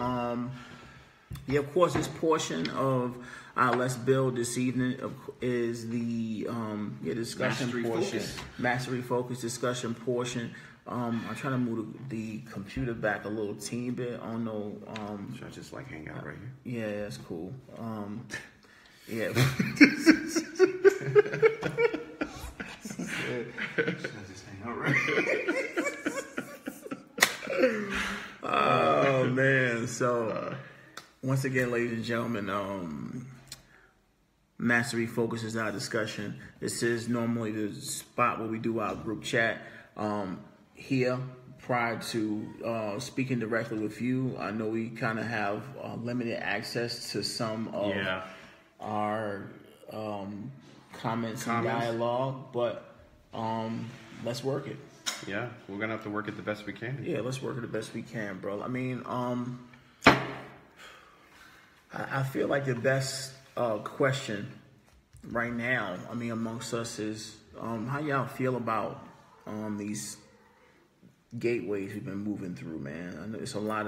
yeah, of course, this portion of our Let's Build this evening is the discussion Mastery portion, focus. mastery focus discussion portion. I'm trying to move the computer back a little teeny bit. I don't know. Should I just like hang out right here? Yeah, that's cool. Yeah. Should I just hang out right here? Oh man. So once again, ladies and gentlemen, Mastery Focus is our discussion. This is normally the spot where we do our group chat. Here, prior to speaking directly with you, I know we kind of have limited access to some of our comments and dialogue, but let's work it. Yeah, we're gonna have to work it the best we can. Yeah, let's work it the best we can, bro. I mean, I feel like the best question right now, I mean, amongst us is how y'all feel about these gateways we've been moving through, man. I know it's a lot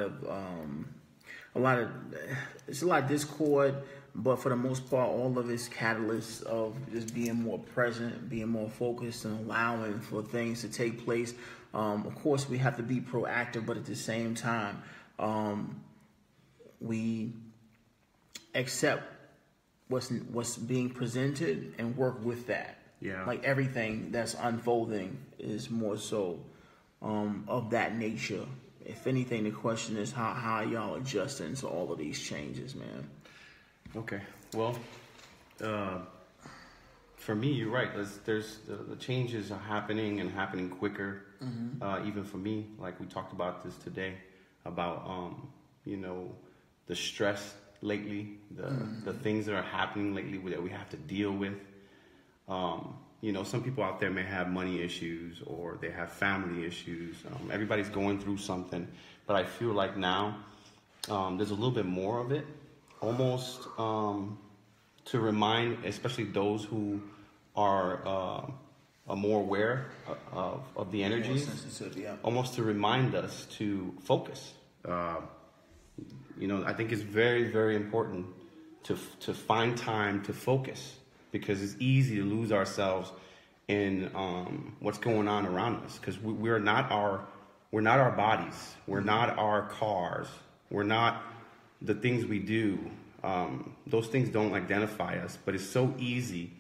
of discord, but for the most part, all of it's catalysts of just being more present, being more focused, and allowing for things to take place. Of course, we have to be proactive, but at the same time, we accept what's being presented and work with that. Yeah. Like everything that's unfolding is more so of that nature. If anything, the question is how y'all adjusting to all of these changes, man. Okay. Well, for me, you're right. There's the changes are happening and happening quicker. Even for me, like we talked about this today, about the stress lately, the things that are happening lately that we have to deal with. Some people out there may have money issues or they have family issues. Everybody's going through something, but I feel like now there's a little bit more of it, almost to remind, especially those who are more aware of the energies, almost to remind us to focus. I think it's very, very important to find time to focus, because it's easy to lose ourselves in what's going on around us, because we're not our bodies, we're not our cars, we're not the things we do. Those things don't identify us, but it's so easy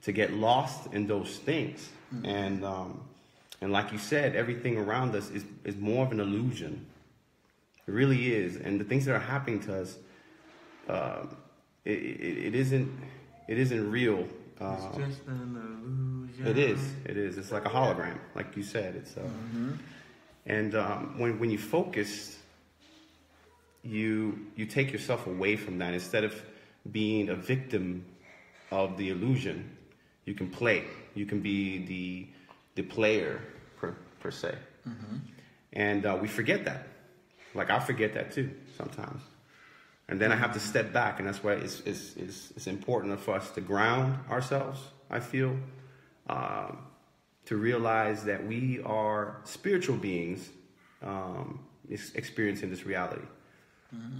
to get lost in those things. And like you said, everything around us is more of an illusion. It really is. And the things that are happening to us, it isn't real. It's just an illusion. It is. It's like a hologram, like you said. It's and when you focus, you take yourself away from that. Instead of being a victim of the illusion, you can play. You can be the player per se. And we forget that. Like I forget that too sometimes. And then I have to step back, and that's why it's important for us to ground ourselves I feel, to realize that we are spiritual beings experiencing this reality.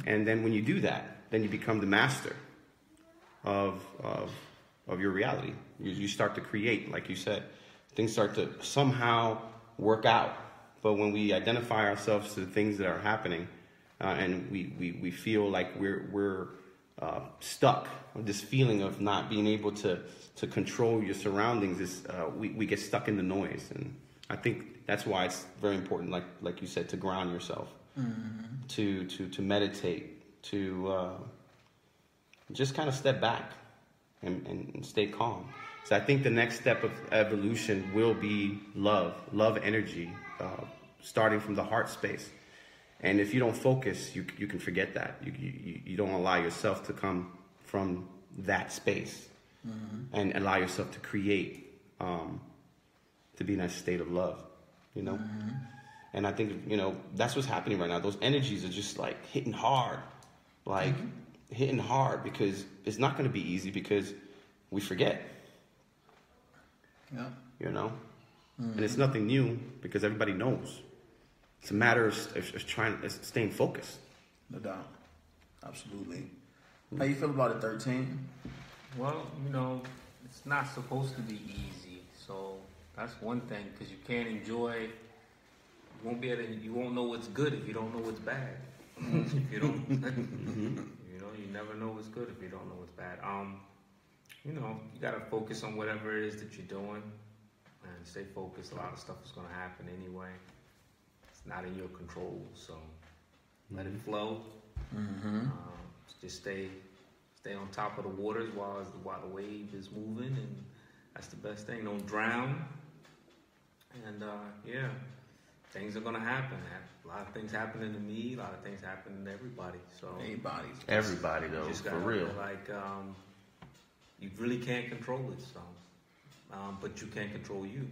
And then when you do that, then you become the master of your reality. You start to create, like you said. Things start to somehow work out. But when we identify ourselves to the things that are happening, and we feel like we're stuck, this feeling of not being able to control your surroundings, is we get stuck in the noise. And I think that's why it's very important, like you said, to ground yourself, to meditate, to just kind of step back and stay calm. So I think the next step of evolution will be love energy, starting from the heart space. And if you don't focus, you can forget that. You don't allow yourself to come from that space, and allow yourself to create, to be in that state of love, you know? And I think, you know, that's what's happening right now. Those energies are just like hitting hard, because it's not going to be easy, because we forget. Yeah. You know? And it's nothing new, because everybody knows. It's a matter of staying focused. No doubt. Absolutely. How you feel about it, 13? Well, you know, it's not supposed to be easy. So that's one thing, because you can't enjoy. You won't know what's good if you don't know what's bad. If you don't, you know, you never know what's good if you don't know what's bad. You know, you gotta focus on whatever it is that you're doing, and stay focused. A lot of stuff is gonna happen anyway. It's not in your control, so let it flow. Just stay on top of the waters while the wave is moving, and that's the best thing. Don't drown. And yeah, things are gonna happen. A lot of things happening to me. A lot of things happening to everybody. So Everybody though, just for gotta, real. Like you really can't control it. So, but you can't control you.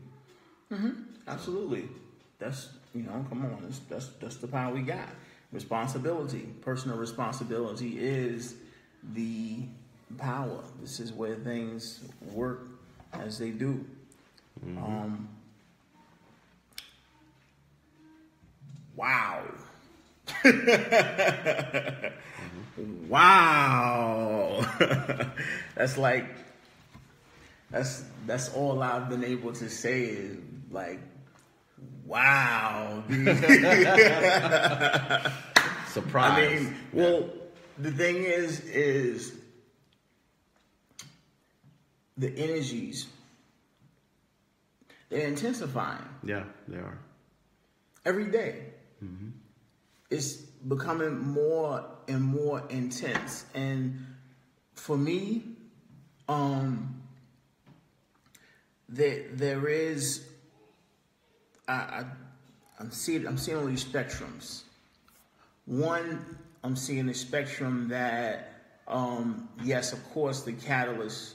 Absolutely. That's, you know, come on. That's the power we got. Responsibility. Personal responsibility is the power. This is where things work as they do. Wow. Wow. That's all I've been able to say is like, wow. Surprise. I mean, well, the thing is the energies, they're intensifying. Yeah, they are. Every day. It's becoming more and more intense. And for me, there is, I'm seeing all these spectrums. One, I'm seeing a spectrum that, yes, of course, the catalyst,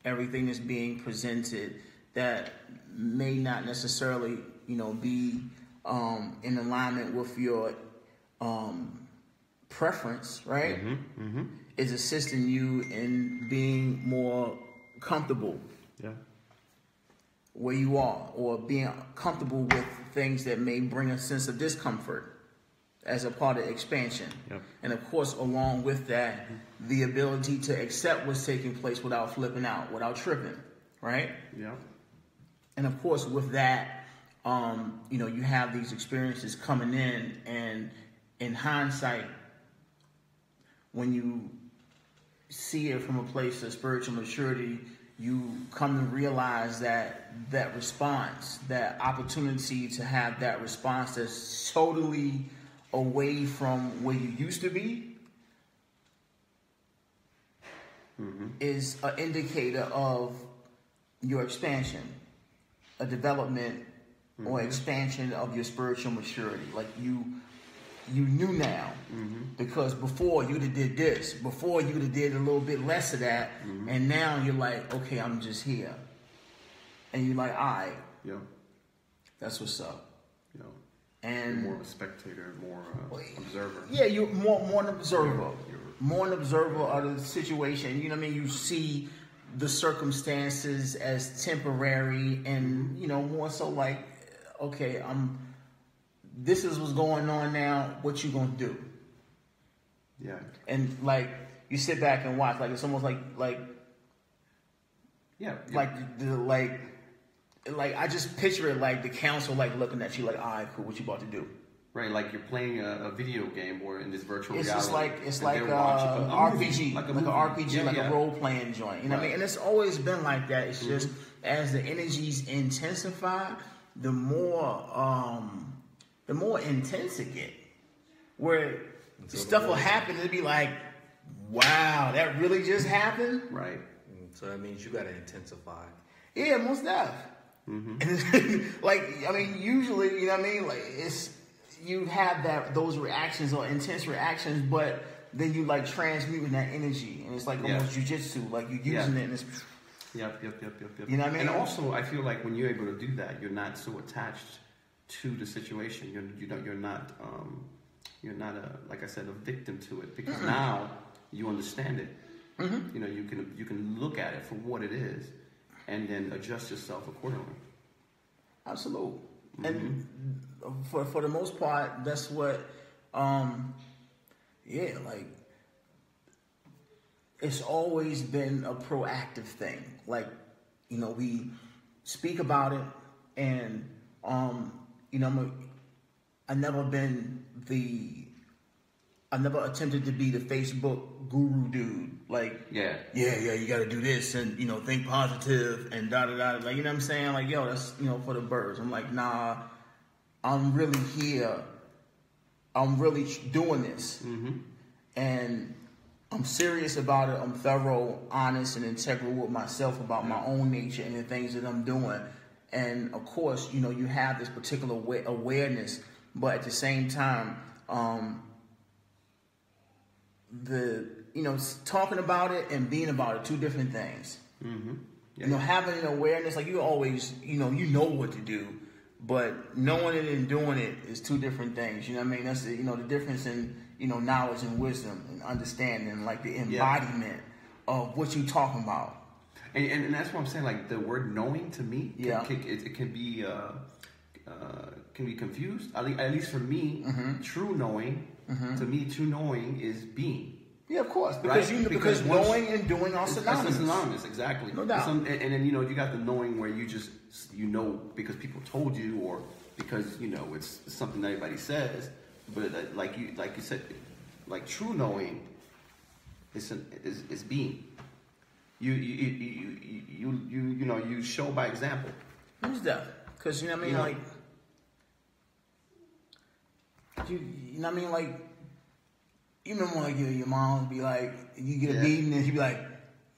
everything is being presented that may not necessarily, you know, be in alignment with your preference, right? Is assisting you in being more comfortable where you are, or being comfortable with things that may bring a sense of discomfort as a part of expansion. And of course, along with that, the ability to accept what's taking place without flipping out, without tripping, right? And of course, with that, you know, you have these experiences coming in, and in hindsight, when you see it from a place of spiritual maturity, you come to realize that that response, that opportunity to have that response that's totally away from where you used to be, is an indicator of your expansion, a development or expansion of your spiritual maturity. Like you knew now, because before you'd have did this, before you'd have did a little bit less of that, and now you're like, okay, I'm just here, and you're like, all right, that's what's up. And you're more of a spectator, more observer. Yeah, you're more an observer. More an observer of the situation. You know what I mean? You see the circumstances as temporary, and more so like, okay, this is what's going on now. What you gonna do? Yeah. And like you sit back and watch, like it's almost like I just picture it like the council like looking at you like, all right, cool, what you about to do? Right, like you're playing a video game or in this virtual reality. It's like an RPG, like an RPG, like a role playing joint. You know what I mean? And it's always been like that. It's just as the energies intensify, the more intense it get. Where stuff will happen, it'll be like, wow, that really just happened? Right. So that means you gotta intensify. Yeah, most def. And it's, like, I mean, usually, you know what I mean? Like, you have those reactions or intense reactions, but then you like transmuting that energy, and it's like almost jujitsu, like you're using it, and it's. Yep. You know what I mean? And also, I feel like when you're able to do that, you're not so attached to the situation. You're not like I said, a victim to it, because now you understand it. You know, you can look at it for what it is, and then adjust yourself accordingly. Absolutely. And for the most part, that's what, like, it's always been a proactive thing. Like, we speak about it, and, I never attempted to be the Facebook guru dude. Like, yeah, you got to do this and, think positive and da-da-da. Like, you know what I'm saying? Like, yo, that's, for the birds. I'm like, nah, I'm really here. I'm really doing this. And I'm serious about it. I'm thorough, honest, and integral with myself about my own nature and the things that I'm doing. And, of course, you have this particular awareness, but at the same time, talking about it and being about it, two different things. Having an awareness, like you always, you know what to do, but knowing it and doing it is two different things. You know what I mean? That's the difference in, knowledge and wisdom and understanding, like the embodiment of what you're talking about. And that's what I'm saying. Like the word knowing to me, it can be confused. At least for me, true knowing. To me, true knowing is being. Yeah, of course. Because knowing and doing are synonymous. It's synonymous, exactly. No doubt. And then, you got the knowing where you just, because people told you, or because, it's something that everybody says. But like you said, like true knowing is being. You show by example. Who's that? Because, you know what I mean? Like, you know what I mean? Like, you remember like your mom would be like, you get a beating and she'd be like,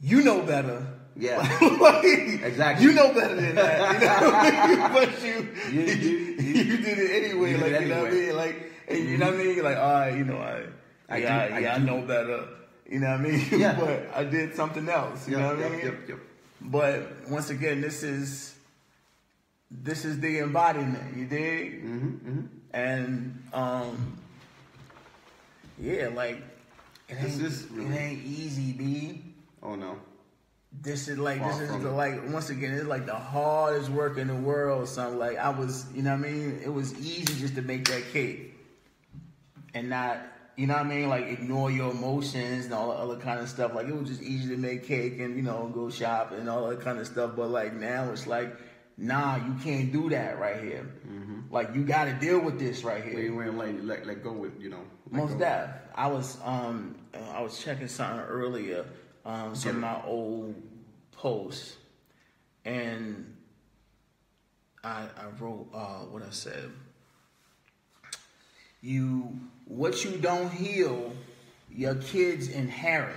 you know better. Yeah. Like, exactly. You know better than that. But you did it anyway. You know what I mean? Like, and you know what I mean? You're like, all right, I know better. You know what I mean? Yeah. But I did something else. You know what I mean? Yep. But once again, this is the embodiment. You dig? And like it ain't easy, B. Oh no. This is once again, it's like the hardest work in the world. Something like I was, you know what I mean? It was easy just to make that cake and not, you know what I mean? Like ignore your emotions and all the other kind of stuff. Like it was just easy to make cake and, go shop and all that kind of stuff. But like now it's like, nah, you can't do that right here. Like you got to deal with this right here. You ain't let go with, Most def. I was checking something earlier, some of my old posts, and I wrote what I said. What you don't heal, your kids inherit.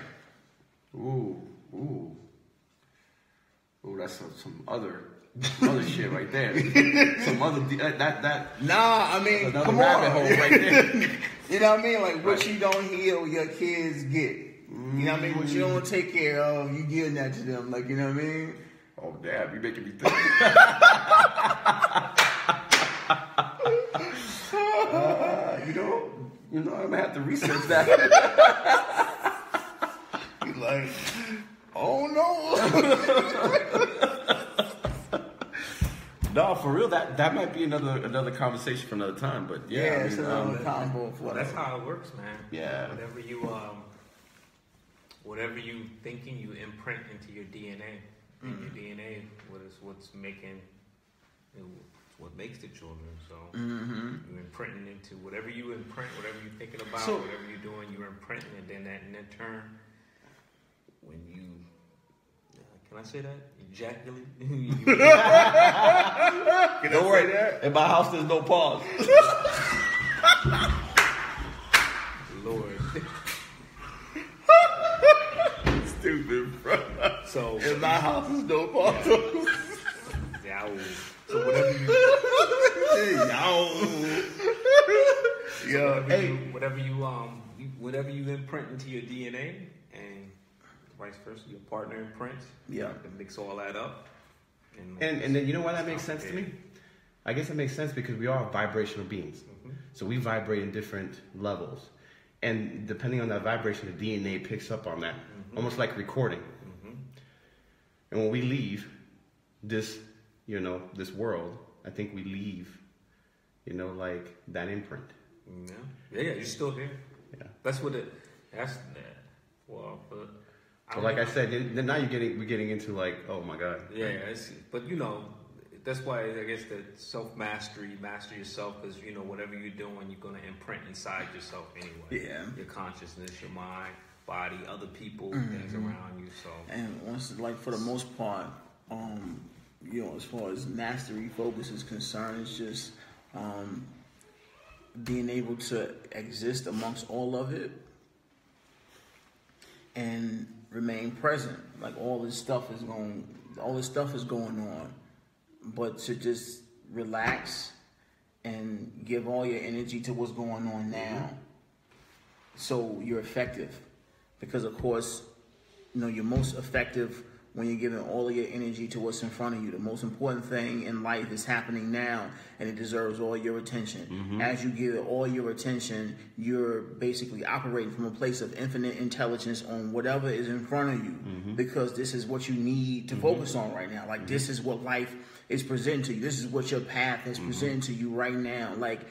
Ooh, that's some other shit right there. Some other that. Nah, I mean, another come rabbit on. hole right there. You know what I mean? Like what you don't heal, your kids get. You know what I mean? What you don't take care of, you giving that to them. Like, you know what I mean? Oh damn, you making me think. I'm gonna have to research that. Oh no! No, for real, that might be another conversation for another time. But yeah, it's another combo. Well, that's how it works, man. Yeah. Whatever you thinking, you imprint into your DNA, and your DNA what's making. What makes the children. So you're imprinting into whatever you imprint, whatever you're thinking about, whatever you're doing, you're imprinting, and then that in turn, when you can I say that? Ejaculate? Don't worry, in my house there's no pause. Lord. Stupid, bro. So in my house there's no pause. Yeah. So whatever you, whatever you imprint into your DNA, and vice versa, your partner imprints. Yeah. To mix all that up. And then you know why that makes sense to me? I guess it makes sense because we are vibrational beings, so we vibrate in different levels, and depending on that vibration, the DNA picks up on that, almost like recording. And when we leave this world, I think we leave, like that imprint. Yeah, you're still here. Yeah, that's what it. That's well, but like I said, then now we're getting into like, oh my God. Yeah, but that's why I guess that master yourself, because whatever you're doing, you're gonna imprint inside yourself anyway. Yeah. Your consciousness, your mind, body, other people, things around you. So. And once, like for the most part, as far as mastery focus is concerned, it's just being able to exist amongst all of it and remain present. Like all this stuff is going on, but to just relax and give all your energy to what's going on now, so you're effective. Because of course, you're most effective when you're giving all of your energy to what's in front of you. The most important thing in life is happening now, and it deserves all your attention. As you give it all your attention, you're basically operating from a place of infinite intelligence on whatever is in front of you, because this is what you need to focus on right now. Like this is what life is presenting to you. This is what your path is presenting to you right now. Like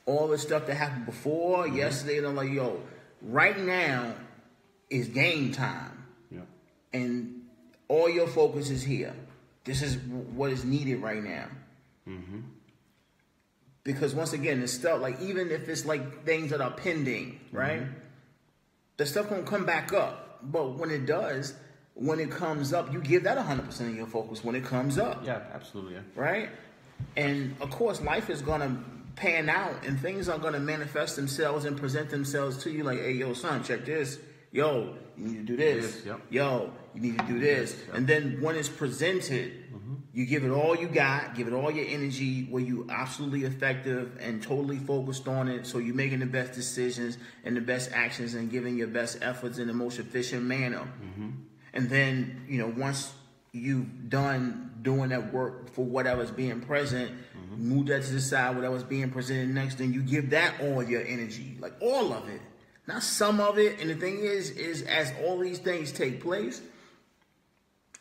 all the stuff that happened before, yesterday, and I'm like, right now is game time. Yeah. And all your focus is here. This is what is needed right now. Because once again, it's stuff like, even if it's like things that are pending, right? The stuff gonna come back up. But when it does, when it comes up, you give that 100% of your focus when it comes up. Yeah, absolutely. Yeah. Right? And of course, life is gonna pan out, and things are gonna manifest themselves and present themselves to you like, hey, yo, son, check this. Yo, you need to do this. Yo, you need to do this. And then when it's presented, you give it all you got, give it all your energy, where you absolutely effective and totally focused on it. So you're making the best decisions and the best actions and giving your best efforts in the most efficient manner. And then, once you've done doing that work for whatever's being present, move that to the side, whatever's being presented next, then you give that all your energy, like all of it. Not some of it. And the thing is as all these things take place,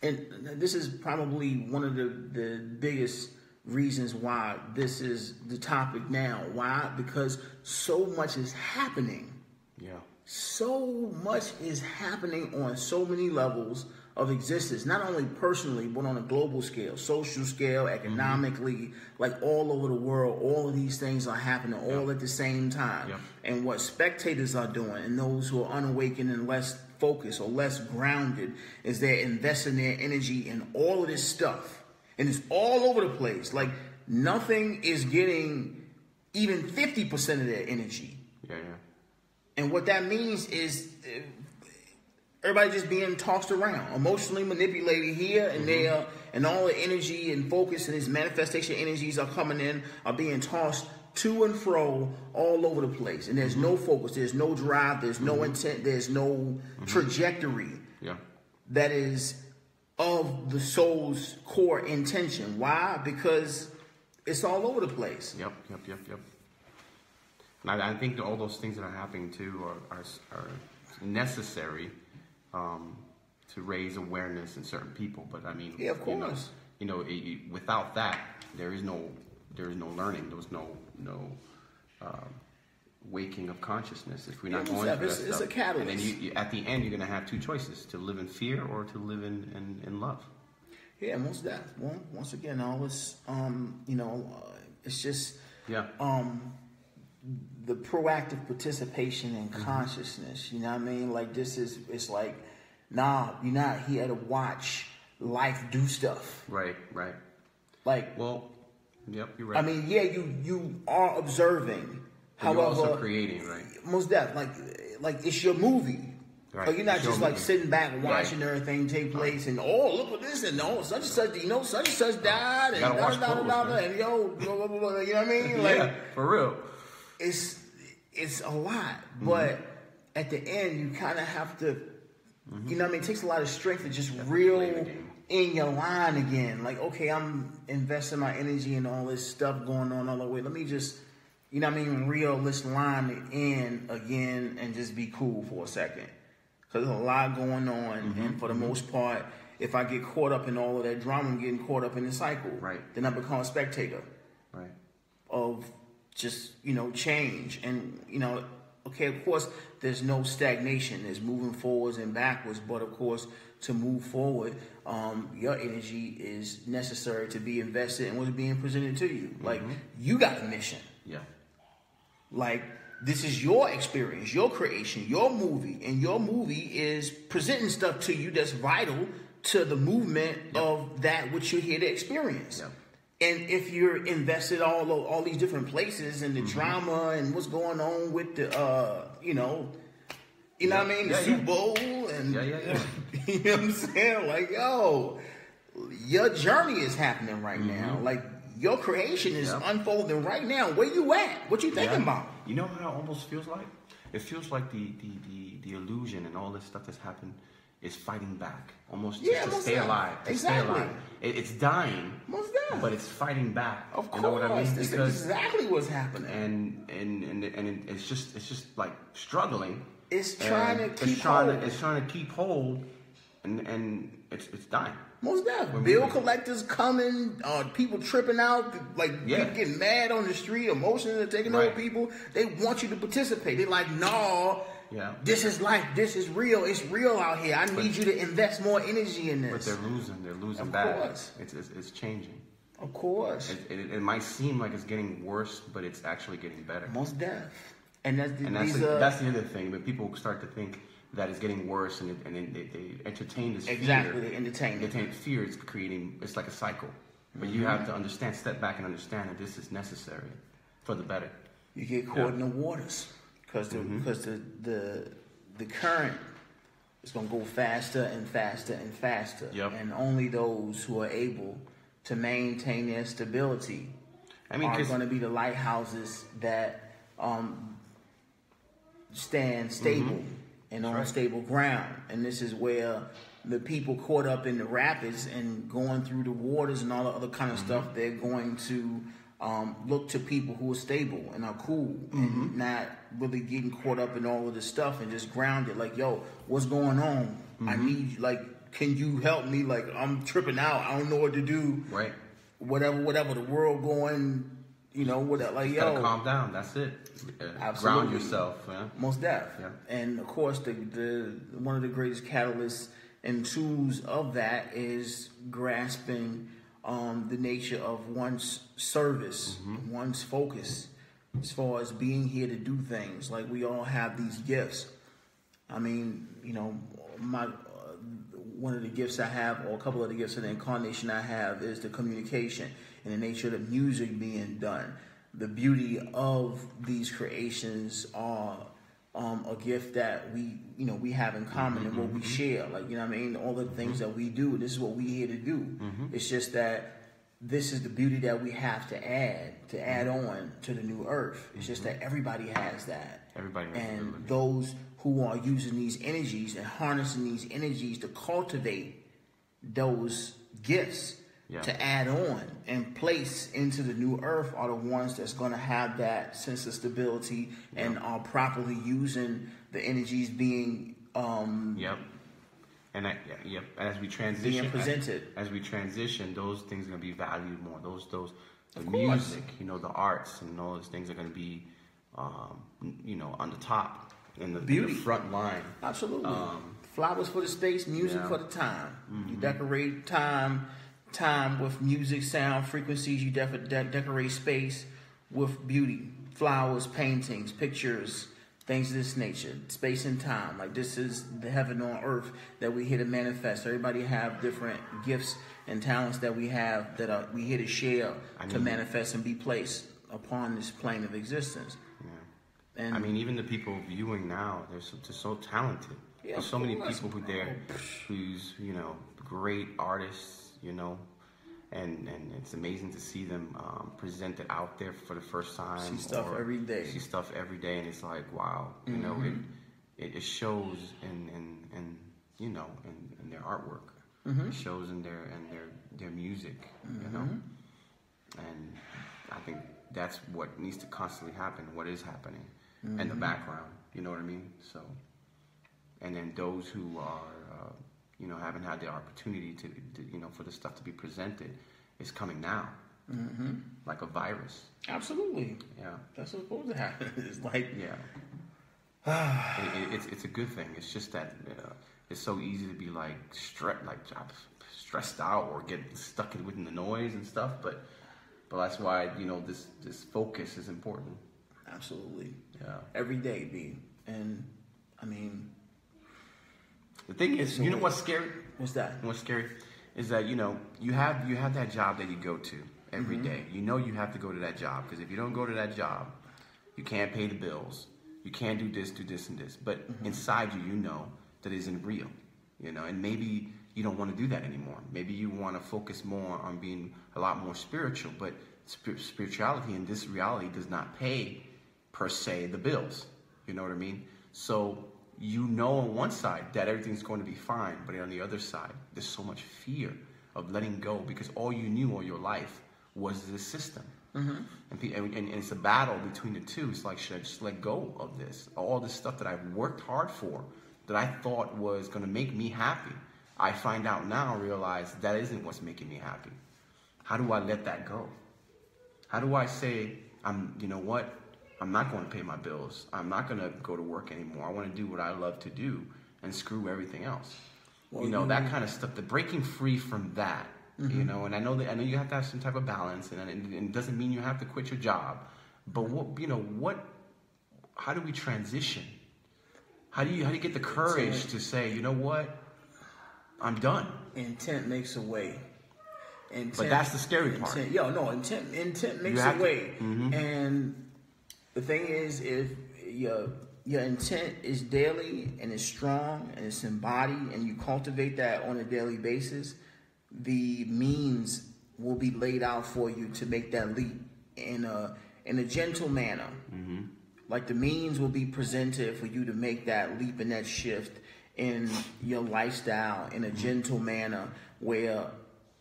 and this is probably one of the biggest reasons why this is the topic now. Why? Because so much is happening. Yeah. So much is happening on so many levels of existence, not only personally, but on a global scale, social scale, economically, like all over the world. All of these things are happening all at the same time. And what spectators are doing, and those who are unawakened and less focused or less grounded, is they're investing their energy in all of this stuff. And it's all over the place. Like nothing is getting even 50% of their energy. And what that means is everybody just being tossed around, emotionally manipulated here and there, and all the energy and focus and these manifestation energies are coming in, are being tossed to and fro all over the place. And there's no focus, there's no drive, there's no intent, there's no trajectory that is of the soul's core intention. Why? Because it's all over the place. Yep. And I think that all those things that are happening too are necessary raise awareness in certain people. But I mean, Yeah, of course. Without that, there is no learning. There was no waking of consciousness. If we're not going through that it's stuff, a catalyst. and then you, at the end, you're going to have two choices: to live in fear or to live in love. Yeah, most definitely. Well, once again, all this, it's just the proactive participation in consciousness. You know what I mean? Like it's like, nah, you're not here to watch life do stuff. Right. Like, well, yep, you're right. I mean, yeah, you are observing. But however, you're also creating, right? Most definitely, like it's your movie. Right. Like you're not It's just your like movie. sitting back and watching everything take place and look at this and such and such, such and such died and gotta watch clothes, man. and blah, blah, blah, blah, you know what I mean? Like, Yeah, for real. it's a lot, but at the end you kind of have to, you know what I mean? It takes a lot of strength to just reel in your line again. Like, okay, I'm investing my energy in all this stuff going on all the way. Let me just, you know what I mean, reel this line in again and just be cool for a second. Because there's a lot going on, and for the most part, if I get caught up in all of that drama, I'm getting caught up in the cycle. Right. Then I become a spectator. Right. Of just, change. And, okay, of course, there's no stagnation. There's moving forwards and backwards. But, of course, to move forward, your energy is necessary to be invested in what's being presented to you. Like, you got a mission. Yeah. Like, this is your experience, your creation, your movie. And your movie is presenting stuff to you that's vital to the movement of that which you're here to experience. Yep. And if you're invested all these different places and the drama and what's going on with the, you know what I mean? The Super Bowl and, you know what I'm saying? Like, yo, your journey is happening right now. Like, your creation is unfolding right now. Where you at? What you thinking about? You know what it almost feels like? It feels like the illusion and all this stuff that's happened is fighting back, almost just to stay alive. Exactly. Stay alive. It's dying, Most definitely. but it's fighting back. Of course, you know what I mean? that's exactly what's happening. And it's just like struggling. It's trying to keep It's trying to keep hold, and it's dying. Most definitely. Bill collectors coming, people tripping out, like people getting mad on the street, emotions are taking over people. They want you to participate. They're like, no, this is life, this is real, it's real out here. I need you to invest more energy in this. But they're losing Of bad. course. It's changing. Of course. It might seem like it's getting worse, but it's actually getting better. Most definitely. And that's the other thing. But people start to think that it's getting worse, and they entertain this fear. Exactly, they entertain it. Fear is creating, it's like a cycle. But you have to understand, step back and understand that this is necessary for the better. You get caught in the waters because the current is going to go faster and faster and faster. Yep. And only those who are able to maintain their stability are going to be the lighthouses that stand stable and on stable ground. And this is where the people caught up in the rapids and going through the waters and all the other kind of stuff, they're going to look to people who are stable and are cool and not really getting caught up in all of this stuff and just grounded. Like, yo, what's going on? I need, like, can you help me? Like, I'm tripping out. I don't know what to do. Right. Whatever the world going, whatever. Like, yo, gotta calm down. That's it. Absolutely. Ground yourself. Yeah? Most def. Yeah. And of course, the one of the greatest catalysts and tools of that is grasping the nature of one's service, one's focus, as far as being here to do things. Like, we all have these gifts. I mean, one of the gifts I have, or a couple of the gifts of the incarnation I have, is the communication and the nature of the music being done. The beauty of these creations are a gift that we have in common and what we share. Like, all the things that we do, this is what we're here to do. It's just that this is the beauty that we have to add on to the new earth. It's just that everybody has that. Everybody has and that. Those who are using these energies and harnessing these energies to cultivate those gifts to add on and place into the new earth are the ones that's going to have that sense of stability and are properly using the energies being And as we transition, being presented. As we transition, those things are going to be valued more. The music, the arts, and all those things are going to be, on the top, in the front line. Absolutely. Flowers for the space, music for the time. You decorate time with music, sound, frequencies. You decorate space with beauty, flowers, paintings, pictures, things of this nature, space and time. Like, this is the heaven on earth that we're here to manifest. Everybody have different gifts and talents that we have that we here to share, to manifest and be placed upon this plane of existence. Yeah. And even the people viewing now, they're so talented. Yeah, there's so many people who's great artists, and it's amazing to see them presented out there for the first time. See stuff every day. And it's like, wow, it shows in their artwork. It shows in their music, and I think that's what needs to constantly happen. What is happening in the background, you know what I mean? So, and then those who are haven't had the opportunity to for the stuff to be presented, is coming now, like a virus. Absolutely. Yeah, that's what's supposed to happen. It's like, it's a good thing. It's just that it's so easy to be like stressed out or get stuck within the noise and stuff. But that's why this focus is important. Absolutely. Yeah. Every day, B. And the thing is, what's scary? What's that? What's scary is that you have that job that you go to every day. You have to go to that job, because if you don't go to that job, you can't pay the bills. You can't do this, and this. But inside you, that isn't real. And maybe you don't want to do that anymore. Maybe you want to focus more on being a lot more spiritual. But spirituality in this reality does not pay, per se, the bills. You know what I mean? So on one side that everything's going to be fine, but on the other side, there's so much fear of letting go, because all you knew all your life was this system. And it's a battle between the two. It's like, should I just let go of this? All this stuff that I've worked hard for, that I thought was going to make me happy, I find out now, realize that isn't what's making me happy. How do I let that go? How do I say, I'm not going to pay my bills. I'm not going to go to work anymore. I want to do what I love to do and screw everything else. Well, that kind of stuff. The breaking free from that, and I know you have to have some type of balance, and it doesn't mean you have to quit your job. But how do we transition? How do you get the courage to say, I'm done? Intent makes a way. But that's the scary part. Intent makes a way. And the thing is, if your intent is daily and it's strong and it's embodied, and you cultivate that on a daily basis, the means will be laid out for you to make that leap in a gentle manner. Like, the means will be presented for you to make that leap and that shift in your lifestyle in a gentle manner, where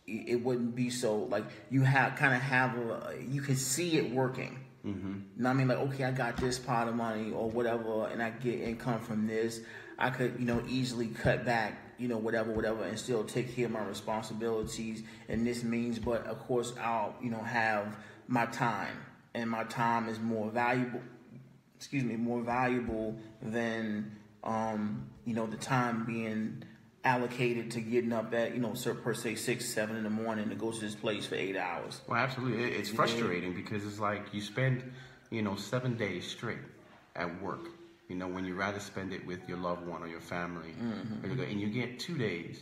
it wouldn't be so like you you can see it working. You know what I mean? Like, okay, I got this pot of money or whatever, and I get income from this. I could, easily cut back, whatever, and still take care of my responsibilities and this means. But of course, I'll, have my time, and my time is more valuable. More valuable than, the time being allocated to getting up at, per se 6, 7 in the morning to go to this place for 8 hours. Well, absolutely. It's frustrating because it's like you spend, 7 days straight at work, when you rather spend it with your loved one or your family. And you get 2 days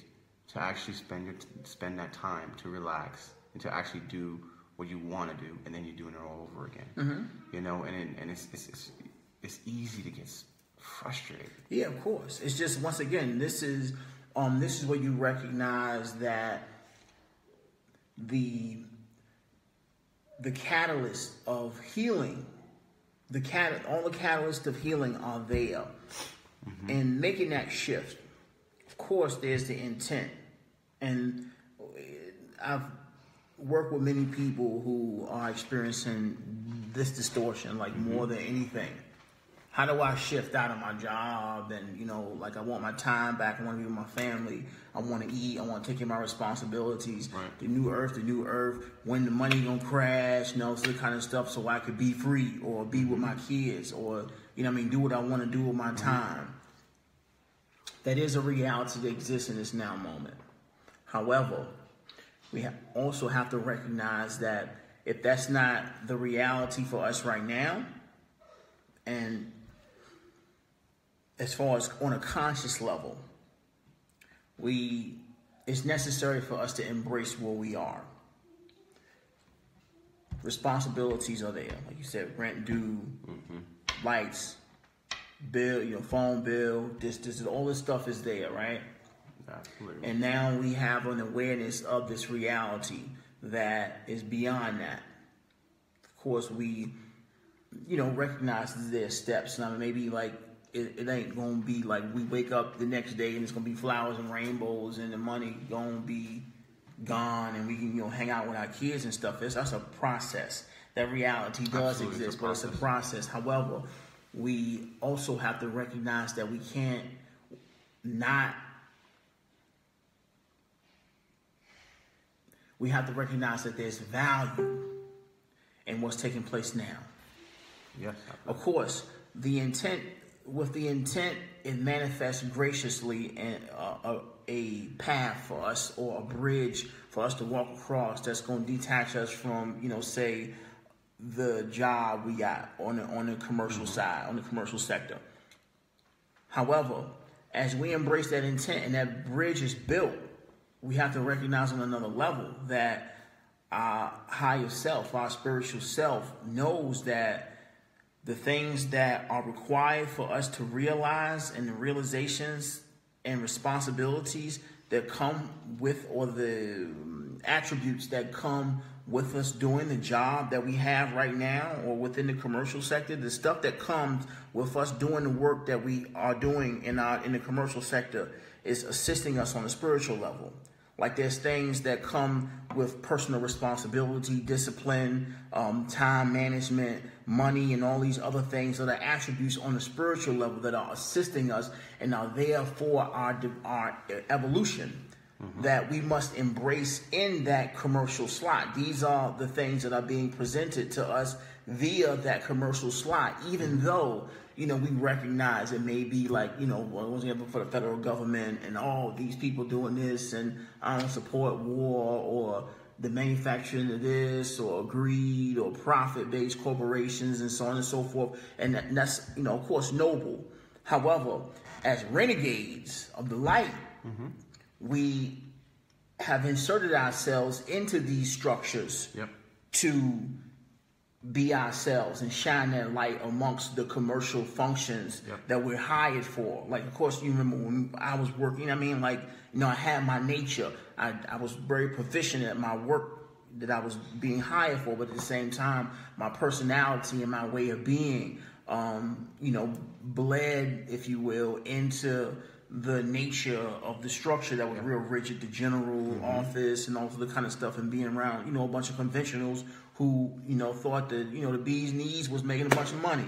to actually spend that time to relax and to actually do what you want to do, and then you're doing it all over again. And it's easy to get frustrated. Yeah, of course. It's just, once again, this is where you recognize that the catalyst of healing, all the catalysts of healing are there. And making that shift, of course, there's the intent. And I've worked with many people who are experiencing this distortion, like more than anything. How do I shift out of my job? And, you know, like I want my time back. I want to be with my family. I want to eat. I want to take care of my responsibilities. Right. The new earth. When the money gonna crash, you know, so the kind of stuff, so I could be free or be with my kids or, you know what I mean, do what I want to do with my time. That is a reality that exists in this now moment. However, we also have to recognize that if that's not the reality for us right now, and as far as on a conscious level, it's necessary for us to embrace where we are. Responsibilities are there, like you said, rent due, lights, bill, you know, phone bill. This all this stuff is there, right? Absolutely. And now we have an awareness of this reality that is beyond that. Of course, we, you know, recognize there's steps. And I mean, maybe like it ain't gonna be like we wake up the next day and it's gonna be flowers and rainbows and the money gonna be gone and we can, you know, hang out with our kids and stuff. That's a process. That reality does Absolutely, exist, but it's a process. However, we also have to recognize that we can't not. We have to recognize that there's value in what's taking place now. Yes. Of course, the intent, it manifests graciously in a path for us or a bridge for us to walk across that's going to detach us from, you know, say, the job we got on the commercial side, on the commercial sector. However, as we embrace that intent and that bridge is built, we have to recognize on another level that our higher self, our spiritual self, knows that the things that are required for us to realize and the realizations and responsibilities that come with, or the attributes that come with us doing the job that we have right now or within the commercial sector, the stuff that comes with us doing the work that we are doing in the commercial sector is assisting us on a spiritual level. Like there's things that come with personal responsibility, discipline, time management, money, and all these other things that are attributes on the spiritual level that are assisting us and are there for our evolution that we must embrace in that commercial slot. These are the things that are being presented to us via that commercial slot, even though, you know, we recognize it may be like, you know, once again, for the federal government and all these people doing this and I don't support war or the manufacturing of this or greed or profit-based corporations and so on and so forth. And that's, you know, of course, noble. However, as renegades of the light, we have inserted ourselves into these structures to be ourselves and shine that light amongst the commercial functions that we're hired for. Like, of course, you remember when I was working, I mean, like, you know, I had my nature. I was very proficient at my work that I was being hired for, but at the same time, my personality and my way of being, you know, bled, if you will, into the nature of the structure that was real rigid, the general office and all the kind of stuff, and being around, you know, a bunch of conventionals who, you know, thought that, you know, the bee's knees was making a bunch of money,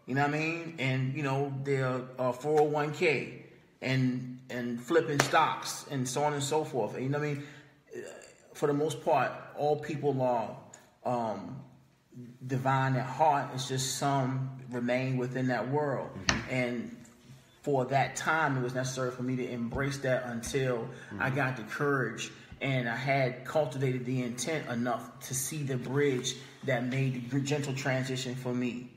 you know what I mean? And, you know, their 401k and flipping stocks and so on and so forth. And, you know what I mean? For the most part, all people are divine at heart. It's just some remain within that world. And for that time, it was necessary for me to embrace that until I got the courage and I had cultivated the intent enough to see the bridge that made the gentle transition for me.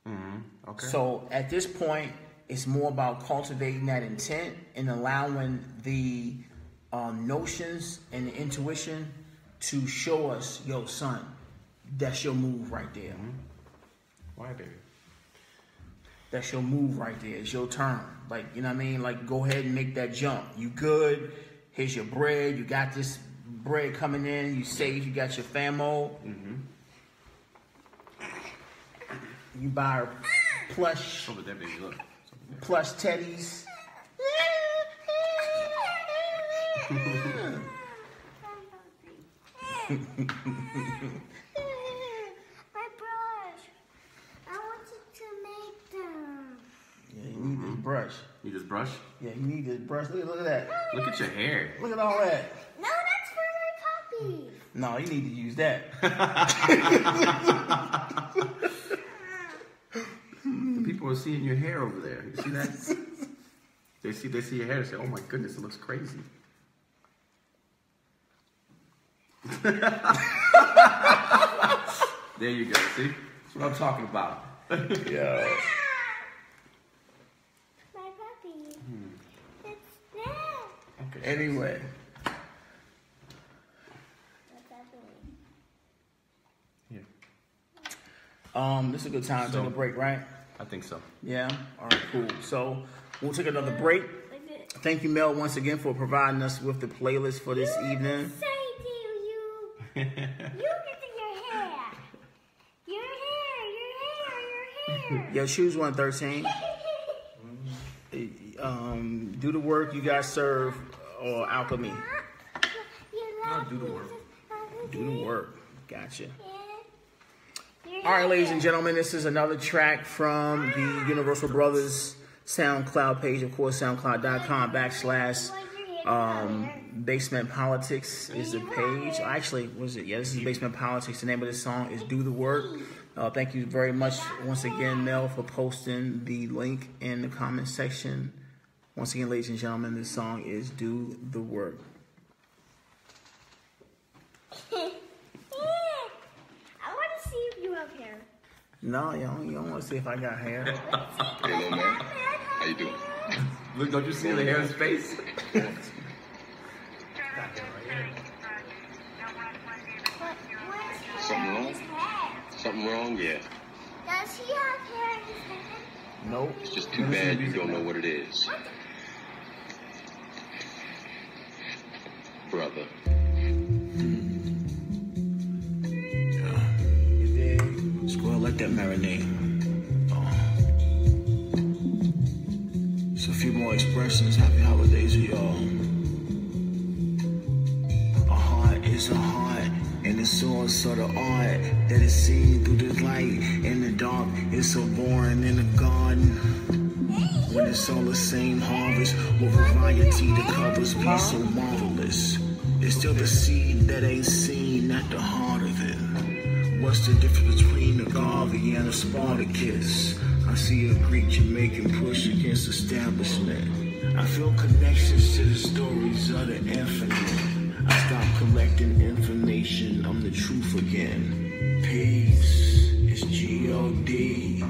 Okay. So at this point, it's more about cultivating that intent and allowing the notions and the intuition to show us, yo, son, that's your move right there. Why, baby? That's your move right there. It's your turn. Like, you know what I mean? Like, go ahead and make that jump. You good. Here's your bread. You got this bread coming in. You safe. You got your famo. You buy plush, Over there, baby. Look. plush teddies. My brush. I wanted to make them. You just brush? Yeah, you need to brush. Look at that. Look at your hair. Look at all that. No, that's for my puppies. No, you need to use that. The people are seeing your hair over there. You see that? They see your hair and say, "Oh my goodness, it looks crazy." There you go. See, that's what I'm talking about. Yeah. My puppy. It's there. Okay. Anyway. What's happening? Here. This is a good time to take a break, right? I think so. Yeah. All right. Cool. So we'll take another break. Thank you, Mel, once again for providing us with the playlist for this evening. Say to you. You get your hair. Your hair. Yeah, choose 113. Do the work you guys serve or alchemy. I'll do the work. Do the work. Gotcha. All right, ladies and gentlemen, this is another track from the Universal Brothers SoundCloud page. Of course, SoundCloud.com/Basement Politics is the page. Actually, what is it? Yeah, this is Basement Politics. The name of this song is Do the Work. Thank you very much once again, Mel, for posting the link in the comment section. Once again, ladies and gentlemen, this song is Do the Work. I want to see if you have hair. No, you don't want to see if I got hair. Hey, little man. How you doing? Look, don't you see the hair in his face? Something wrong? Something wrong? Yeah. Does he have hair in his head? Nope. It's just too bad you don't know what it is. Brother. You dig? Just go ahead, let that marinate. So a few more expressions. Happy holidays to y'all. A heart is a heart, and the source of the art that is seen through the light. In the dark, it's so boring in the garden. When it's all the same harvest, with variety that covers peace so marvelous. It's still the seed that ain't seen at the heart of it. What's the difference between the Garvey and a Spartacus? I see a Greek Jamaican push against establishment. I feel connections to the stories of the infinite. I stopped collecting information, I'm the truth again. Peace, it's G-O-D.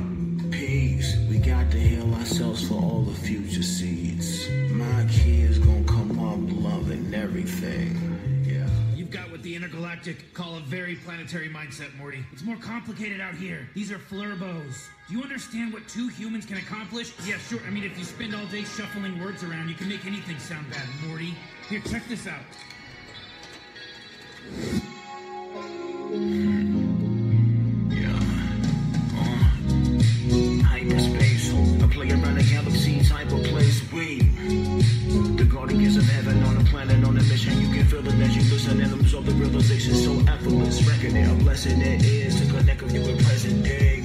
Peace, we got to heal ourselves for all the future seeds. My kids gonna come up loving everything. Yeah. You've got what the intergalactic call a very planetary mindset, Morty. It's more complicated out here. These are flurbos. Do you understand what two humans can accomplish? Yeah, sure. I mean, if you spend all day shuffling words around, you can make anything sound bad, Morty. Here, check this out. Hyperspace, a play around the galaxy type of place. The guardians of heaven on a planet on a mission. You can feel it as you listen and absorb the realization. So effortless, reckon it a blessing it is to connect with you in present day.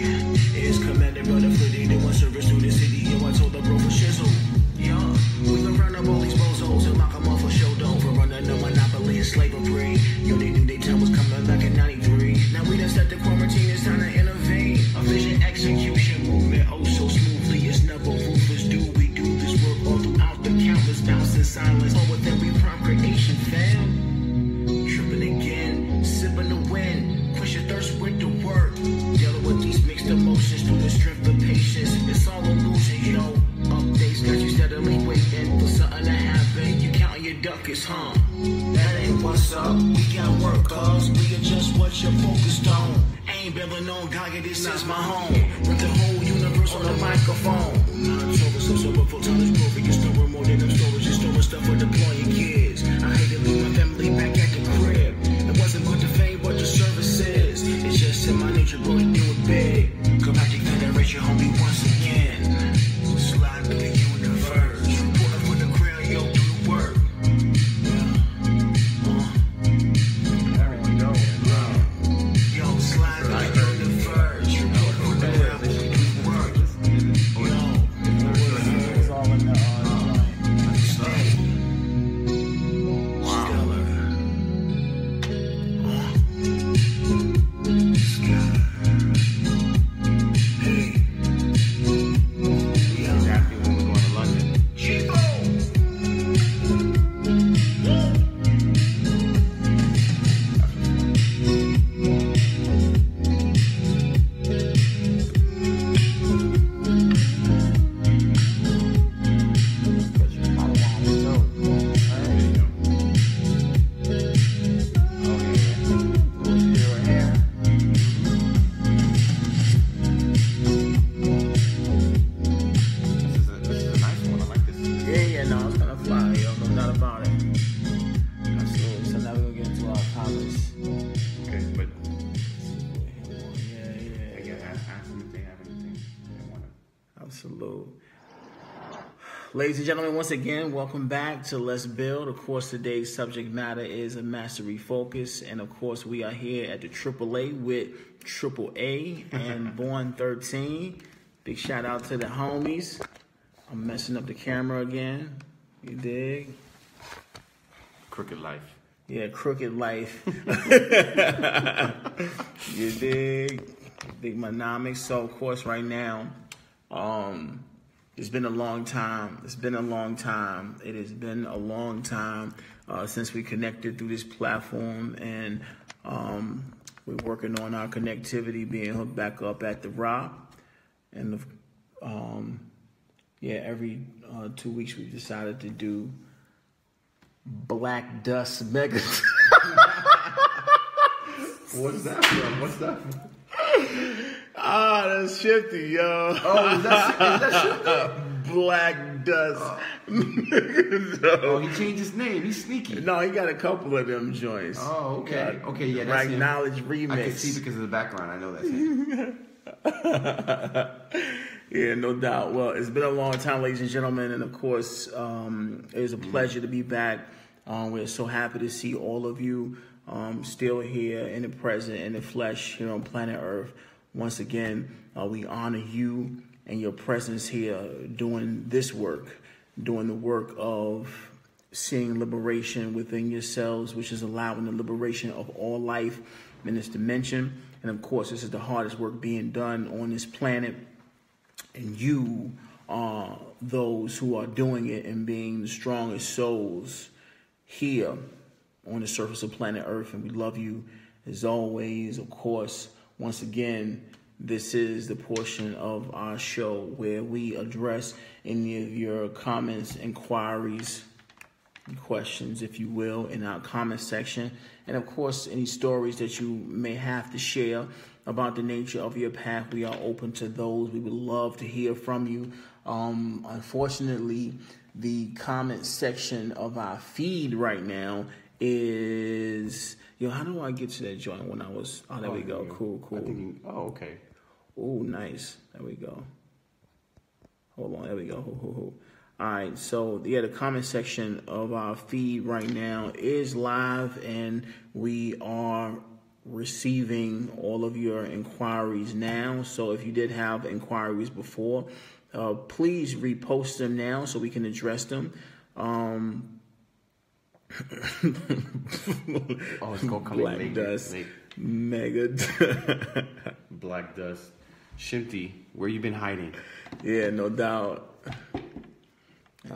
Is commanded by the fleeting that wants service through the city. Yo, I told the bro for shizzle. Yeah, we gon' run up all these bozos and lock them up for show dough for running a monopoly of slavery. Yo, they knew they time was coming back in 93. Now we done set the quarantine, it's time to innovate. A vision execution movement, oh so smoothly. It's never ruthless. Do we do this work all throughout the countless bouncing silence? Or within we prime creation, fam? Tripping again, sipping the wind. Quench your thirst with the work. Dealing with these mixed emotions through the strength of patience. It's all illusion, yo. Updates got you steadily waiting for something to happen. You counting your ducats, huh? That ain't what's up. We got work, cause we adjust what you're focused on. Ain't building on Gaia, this is my home. With the whole universe on the microphone. Non-sober, so sober, full-time is broken. You're storing more than them storage. You're storing stuff for deploying kids. I hate to leave my family back at the crib. It wasn't but the fame, what the service is. It's just in my nature, boy, do it big. Galactic Federation, homie, once again. Slide through the universe. Reporting for the crowd, yo, do the work. There we go. Yo, slide through the universe. Reporting for the crowd, do the work. Yo, It's all in the Ladies and gentlemen, once again, welcome back to Let's Build. Of course, today's subject matter is a mastery focus. And of course, we are here at the AAA with AAA and Born 13. Big shout out to the homies. I'm messing up the camera again. You dig? Crooked life. Yeah, crooked life. You dig? Big monomics. So, of course, right now, it's been a long time. It has been a long time since we connected through this platform, and we're working on our connectivity, being hooked back up at the Rock. And every 2 weeks we've decided to do Black Dust Mega. What's that from? What's that from? That's Shifty, yo. Oh, is that Shifty? Black Dust. Oh, he changed his name. He's sneaky. No, he got a couple of them joints. Oh, okay. Okay, yeah, that's Right him. Knowledge remix. I can see because of the background. I know that's him. Yeah, no doubt. Well, it's been a long time, ladies and gentlemen, and of course, it is a pleasure to be back. We're so happy to see all of you still here in the present, in the flesh, here on planet Earth. Once again, we honor you and your presence here doing this work, doing the work of seeing liberation within yourselves, which is allowing the liberation of all life in this dimension. And of course, this is the hardest work being done on this planet. And you are those who are doing it and being the strongest souls here on the surface of planet Earth. And we love you as always. Of course, once again, this is the portion of our show where we address any of your comments, inquiries, questions, if you will, in our comment section. And of course, any stories that you may have to share about the nature of your path, we are open to those. We would love to hear from you. Unfortunately, the comment section of our feed right now is, how do I get to that joint when I was, there we go. Cool. Okay. Oh, nice. There we go. Hold on. There we go. All right. So, the comment section of our feed right now is live, and we are receiving all of your inquiries now. So, if you did have inquiries before, please repost them now so we can address them. It's gonna come Black Dust. Mega. Black Dust. Shimty, where you been hiding? Yeah, no doubt.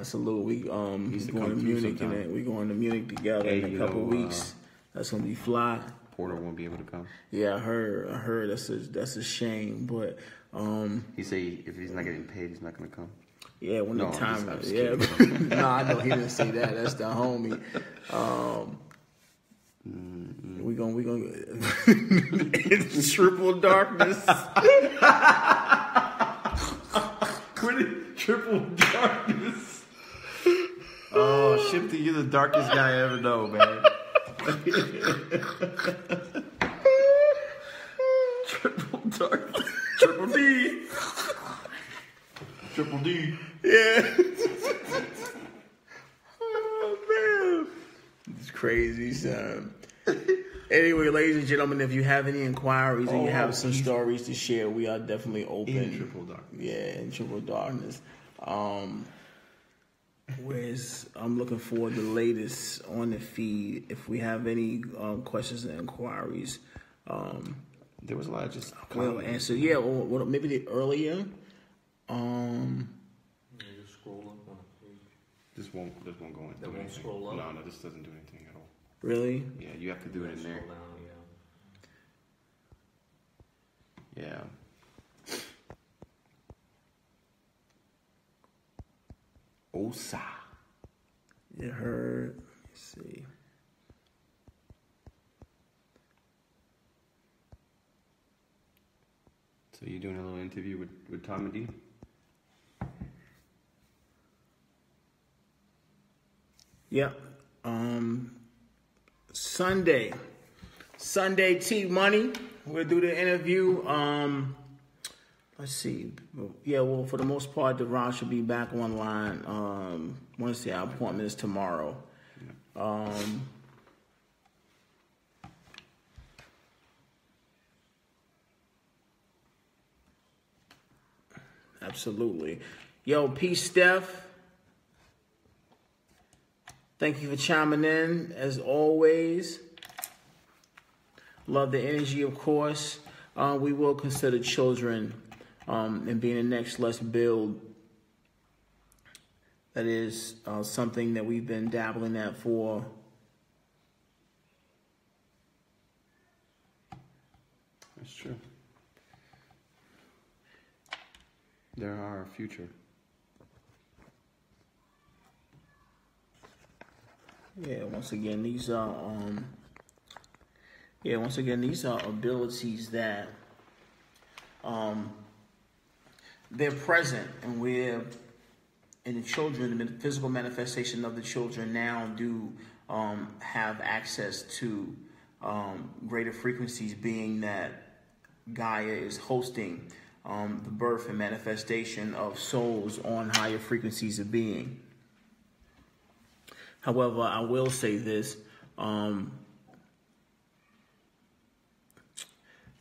Salute. We going to Munich, and we going to Munich together in a couple weeks. That's gonna be fly. Porter won't be able to come. Yeah, I heard. That's a shame, but he say if he's not getting paid, he's not gonna come. Yeah, when the time. Yeah, no, I know he didn't say that. That's the homie. We gonna it's triple darkness. Triple darkness. Oh, Shifty, you're the darkest guy I ever know, man. Triple darkness. Triple D. Triple D. Yeah. Oh man, it's crazy, son. Anyway, ladies and gentlemen, if you have any inquiries and you have some stories to share, we are definitely open. In triple darkness. Yeah, in triple darkness. I'm looking for the latest on the feed. If we have any questions and inquiries, there was a lot of just we'll answer. Yeah, or maybe the earlier. You just scroll up on a page. This won't go in. That won't scroll up? No, this doesn't do anything at all. Really? Yeah, you have to do it in there. Scroll down, Yeah. Osa. You heard. Let's see. So you're doing a little interview with Tom and Dee? Yep. Sunday T Money. We'll do the interview. Let's see. Yeah, well, for the most part, Deron should be back online. Wednesday, our appointment is tomorrow. Absolutely. Yo, peace, Steph. Thank you for chiming in, as always. Love the energy, of course. We will consider children and being the next Let's Build. That is something that we've been dabbling at for That's true. They're our future. Yeah, once again, these are abilities that they're present, and we're in the children, the physical manifestation of the children now do have access to greater frequencies, being that Gaia is hosting the birth and manifestation of souls on higher frequencies of being. However, I will say this,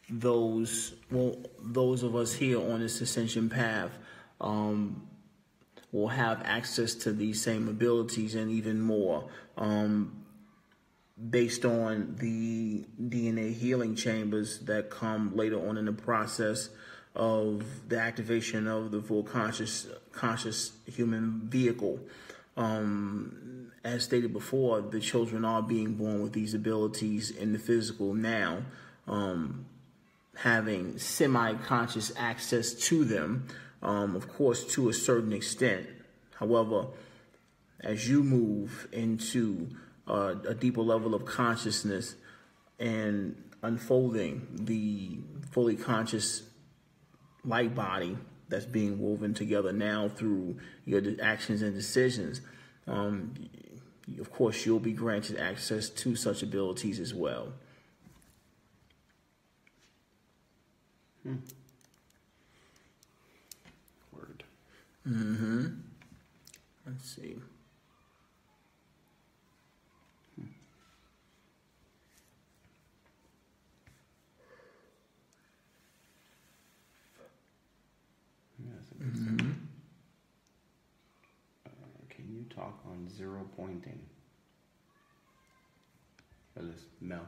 those of us here on this ascension path will have access to these same abilities and even more, based on the DNA healing chambers that come later on in the process of the activation of the full conscious human vehicle. As stated before, the children are being born with these abilities in the physical now, having semi-conscious access to them, of course, to a certain extent. However, as you move into a deeper level of consciousness and unfolding the fully conscious light body that's being woven together now through your actions and decisions, of course, you'll be granted access to such abilities as well. Word. Let's see. Can you talk on 0 pointing? That is Mel.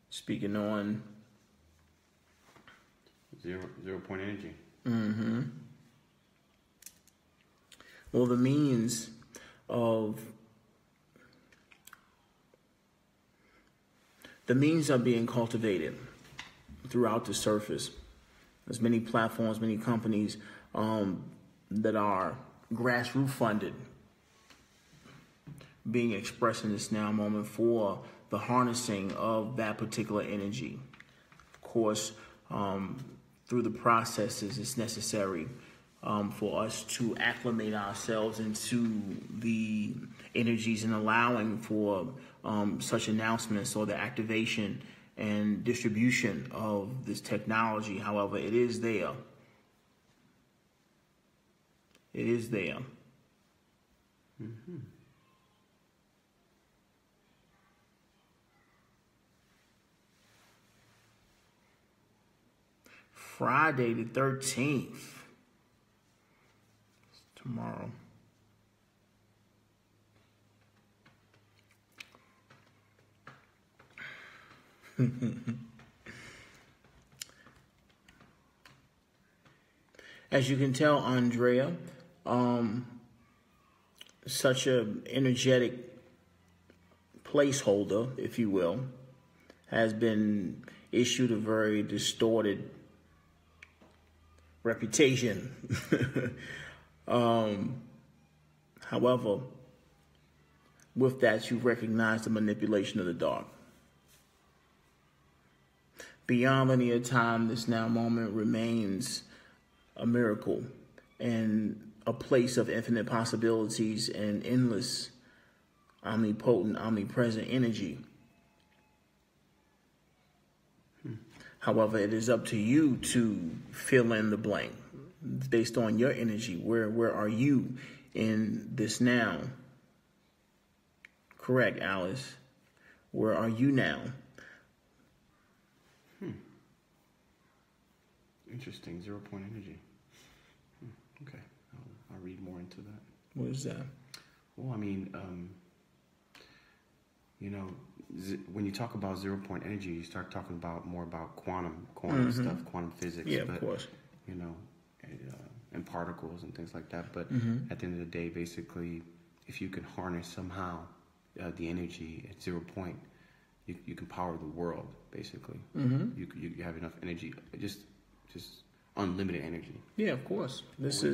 Speaking on 0 point energy. Well, the means are being cultivated throughout the surface. There's many platforms, many companies that are grassroots funded being expressed in this now moment for the harnessing of that particular energy. Of course, through the processes, it's necessary for us to acclimate ourselves into the energies and allowing for such announcements or the activation and distribution of this technology. However, it is there. It is there. Friday the 13th. Tomorrow. As you can tell, Andrea, such an energetic placeholder, if you will, has been issued a very distorted reputation. However, with that, you recognize the manipulation of the dark. Beyond linear time, this now moment remains a miracle and a place of infinite possibilities and endless, omnipotent, omnipresent energy. However, it is up to you to fill in the blank based on your energy. Where are you in this now? Correct, Alice. Where are you now? Interesting. 0 point energy. Okay. I'll read more into that. What is that? Well, I mean, when you talk about 0 point energy, you start talking about more about quantum stuff, quantum physics. Yeah, of course. And particles and things like that. But at the end of the day, basically, if you can harness somehow the energy at 0 point, you can power the world. Basically, you have enough energy, just unlimited energy. Yeah, of course. These are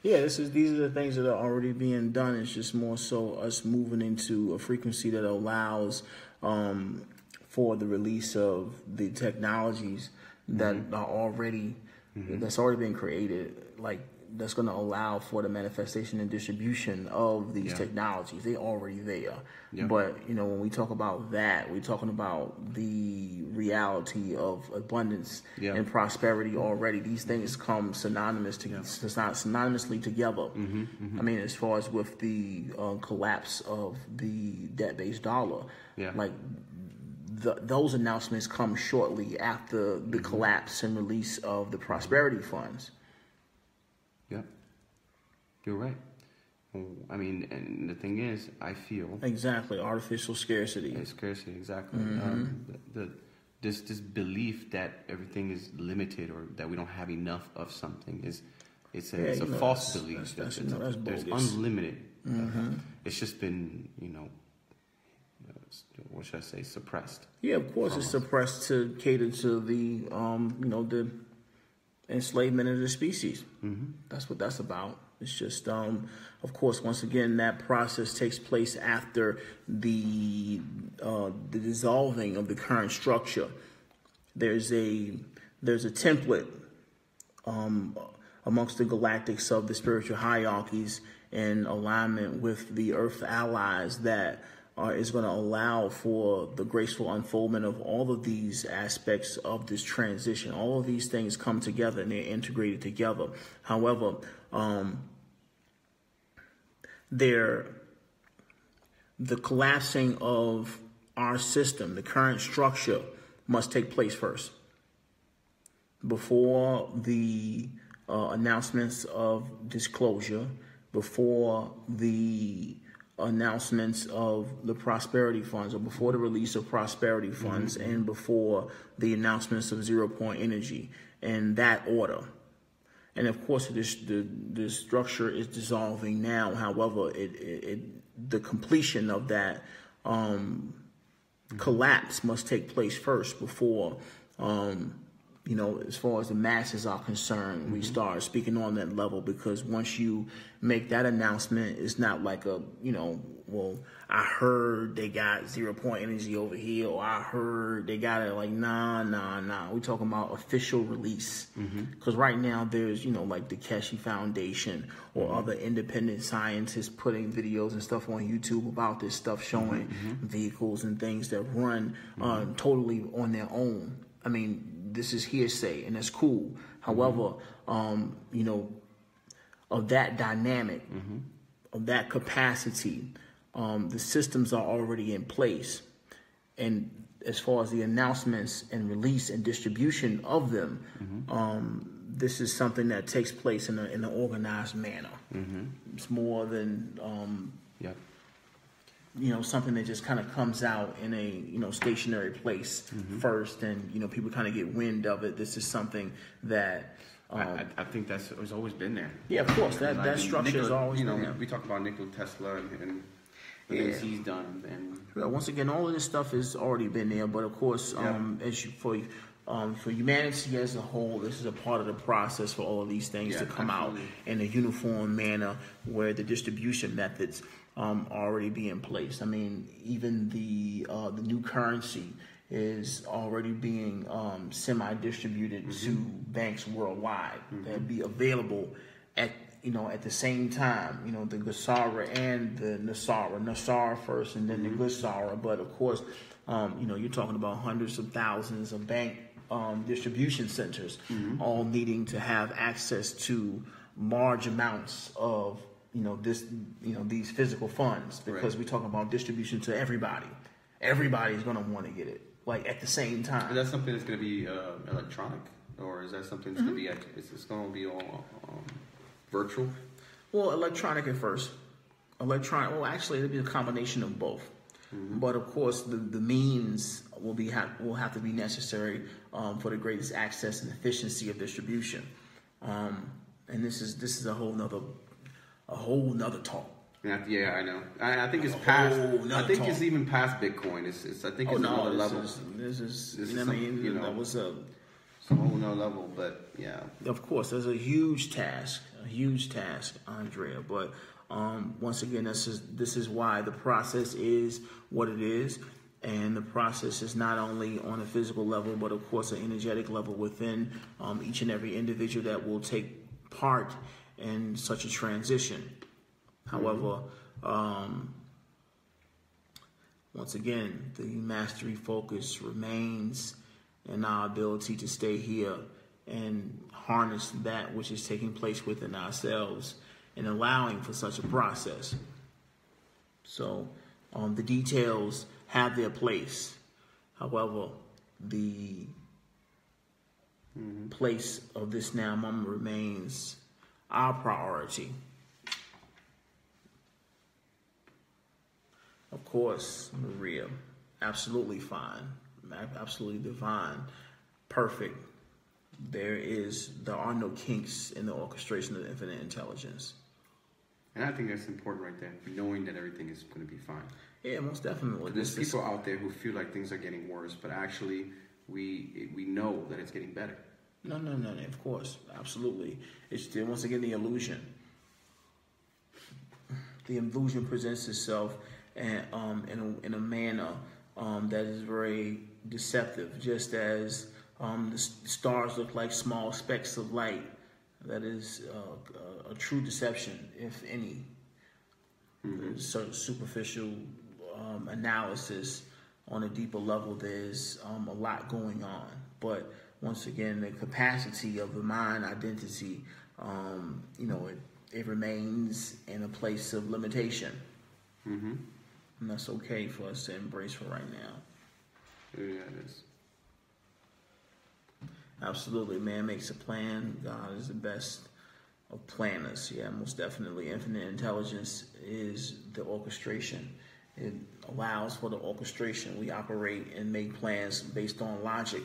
the things that are already being done. It's just more so us moving into a frequency that allows for the release of the technologies that are already that's already been created, like that's going to allow for the manifestation and distribution of these technologies. They're already there. Yeah. But, when we talk about that, we're talking about the reality of abundance and prosperity already. These things come synonymously together. I mean, as far as with the collapse of the debt-based dollar, like those announcements come shortly after the collapse and release of the prosperity funds. Yep, you're right. I mean, and the thing is, I feel exactly artificial scarcity. Yeah, scarcity, exactly. This belief that everything is limited or that we don't have enough of something it's a false belief. That's there's unlimited. It's just been what should I say, suppressed. Yeah, of course, it's suppressed to cater to the the enslavement of the species. That's what that's about. It's just, of course, once again, that process takes place after the dissolving of the current structure. There's a template amongst the galactics of the spiritual hierarchies in alignment with the Earth allies that is going to allow for the graceful unfoldment of all of these aspects of this transition. All of these things come together and they're integrated together. However, the collapsing of our system, the current structure, must take place first before the announcements of disclosure, before the announcements of the prosperity funds, or before the release of prosperity funds, and before the announcements of 0 point energy, in that order. And of course, the structure is dissolving now. However, the completion of that collapse must take place first before, as far as the masses are concerned, we start speaking on that level. Because once you make that announcement, it's not like I heard they got 0 point energy over here, or I heard they got it. Like, nah. We're talking about official release. Because right now there's, like the Keshe Foundation or other independent scientists putting videos and stuff on YouTube about this stuff, showing vehicles and things that run totally on their own. I mean, this is hearsay, and that's cool. However, of that dynamic, of that capacity, the systems are already in place. And as far as the announcements and release and distribution of them, this is something that takes place in an organized manner. It's more than something that just kind of comes out in a stationary place first, and people kind of get wind of it. This is something that I think it's always been there. Yeah, of course, that structure is always been there. We talk about Nikola Tesla and the things he's done, and once again, all of this stuff has already been there. But of course, for humanity as a whole, this is a part of the process for all of these things to come out in a uniform manner, where the distribution methods already be in place. I mean, even the new currency is already being semi-distributed to banks worldwide that be available at the same time. The Gusara and the Nasara first, and then the Gusara. But of course, you're talking about hundreds of thousands of bank distribution centers, all needing to have access to large amounts of these physical funds, because we're talking about distribution to everybody. Everybody's going to want to get it like at the same time. Is that something that's going to be electronic, or is that something that's going to be it's going to be all virtual? Well, electronic at first. Electronic. Well, actually, it'll be a combination of both. But of course, the means will have to be necessary for the greatest access and efficiency of distribution. And this is a whole nother talk. Yeah, I know. I think it's past. I think it's even past Bitcoin. I think it's another level. This is that was it's a whole nother level. But yeah, of course, there's a huge task, Andrea. But once again, this is why the process is what it is, and the process is not only on a physical level, but of course, an energetic level within each and every individual that will take part in such a transition. However, once again, the mastery focus remains in our ability to stay here and harness that which is taking place within ourselves and allowing for such a process. So the details have their place. However, the place of this now moment remains our priority. Of course, Maria, absolutely fine, absolutely divine, perfect. There are no kinks in the orchestration of infinite intelligence. And I think that's important right there, knowing that everything is going to be fine. Yeah, most definitely. There's people out there who feel like things are getting worse, but actually we know that it's getting better. No, of course, absolutely. It's still, once again, the illusion. The illusion presents itself in a manner that is very deceptive, just as the stars look like small specks of light. That is a true deception, if any. So superficial analysis. On a deeper level, there's a lot going on. But once again, the capacity of the mind identity, it remains in a place of limitation. And that's okay for us to embrace for right now. Yeah, it is. Absolutely. Man makes a plan. God is the best of planners. Yeah, most definitely. Infinite intelligence is the orchestration. It allows for the orchestration. We operate and make plans based on logic.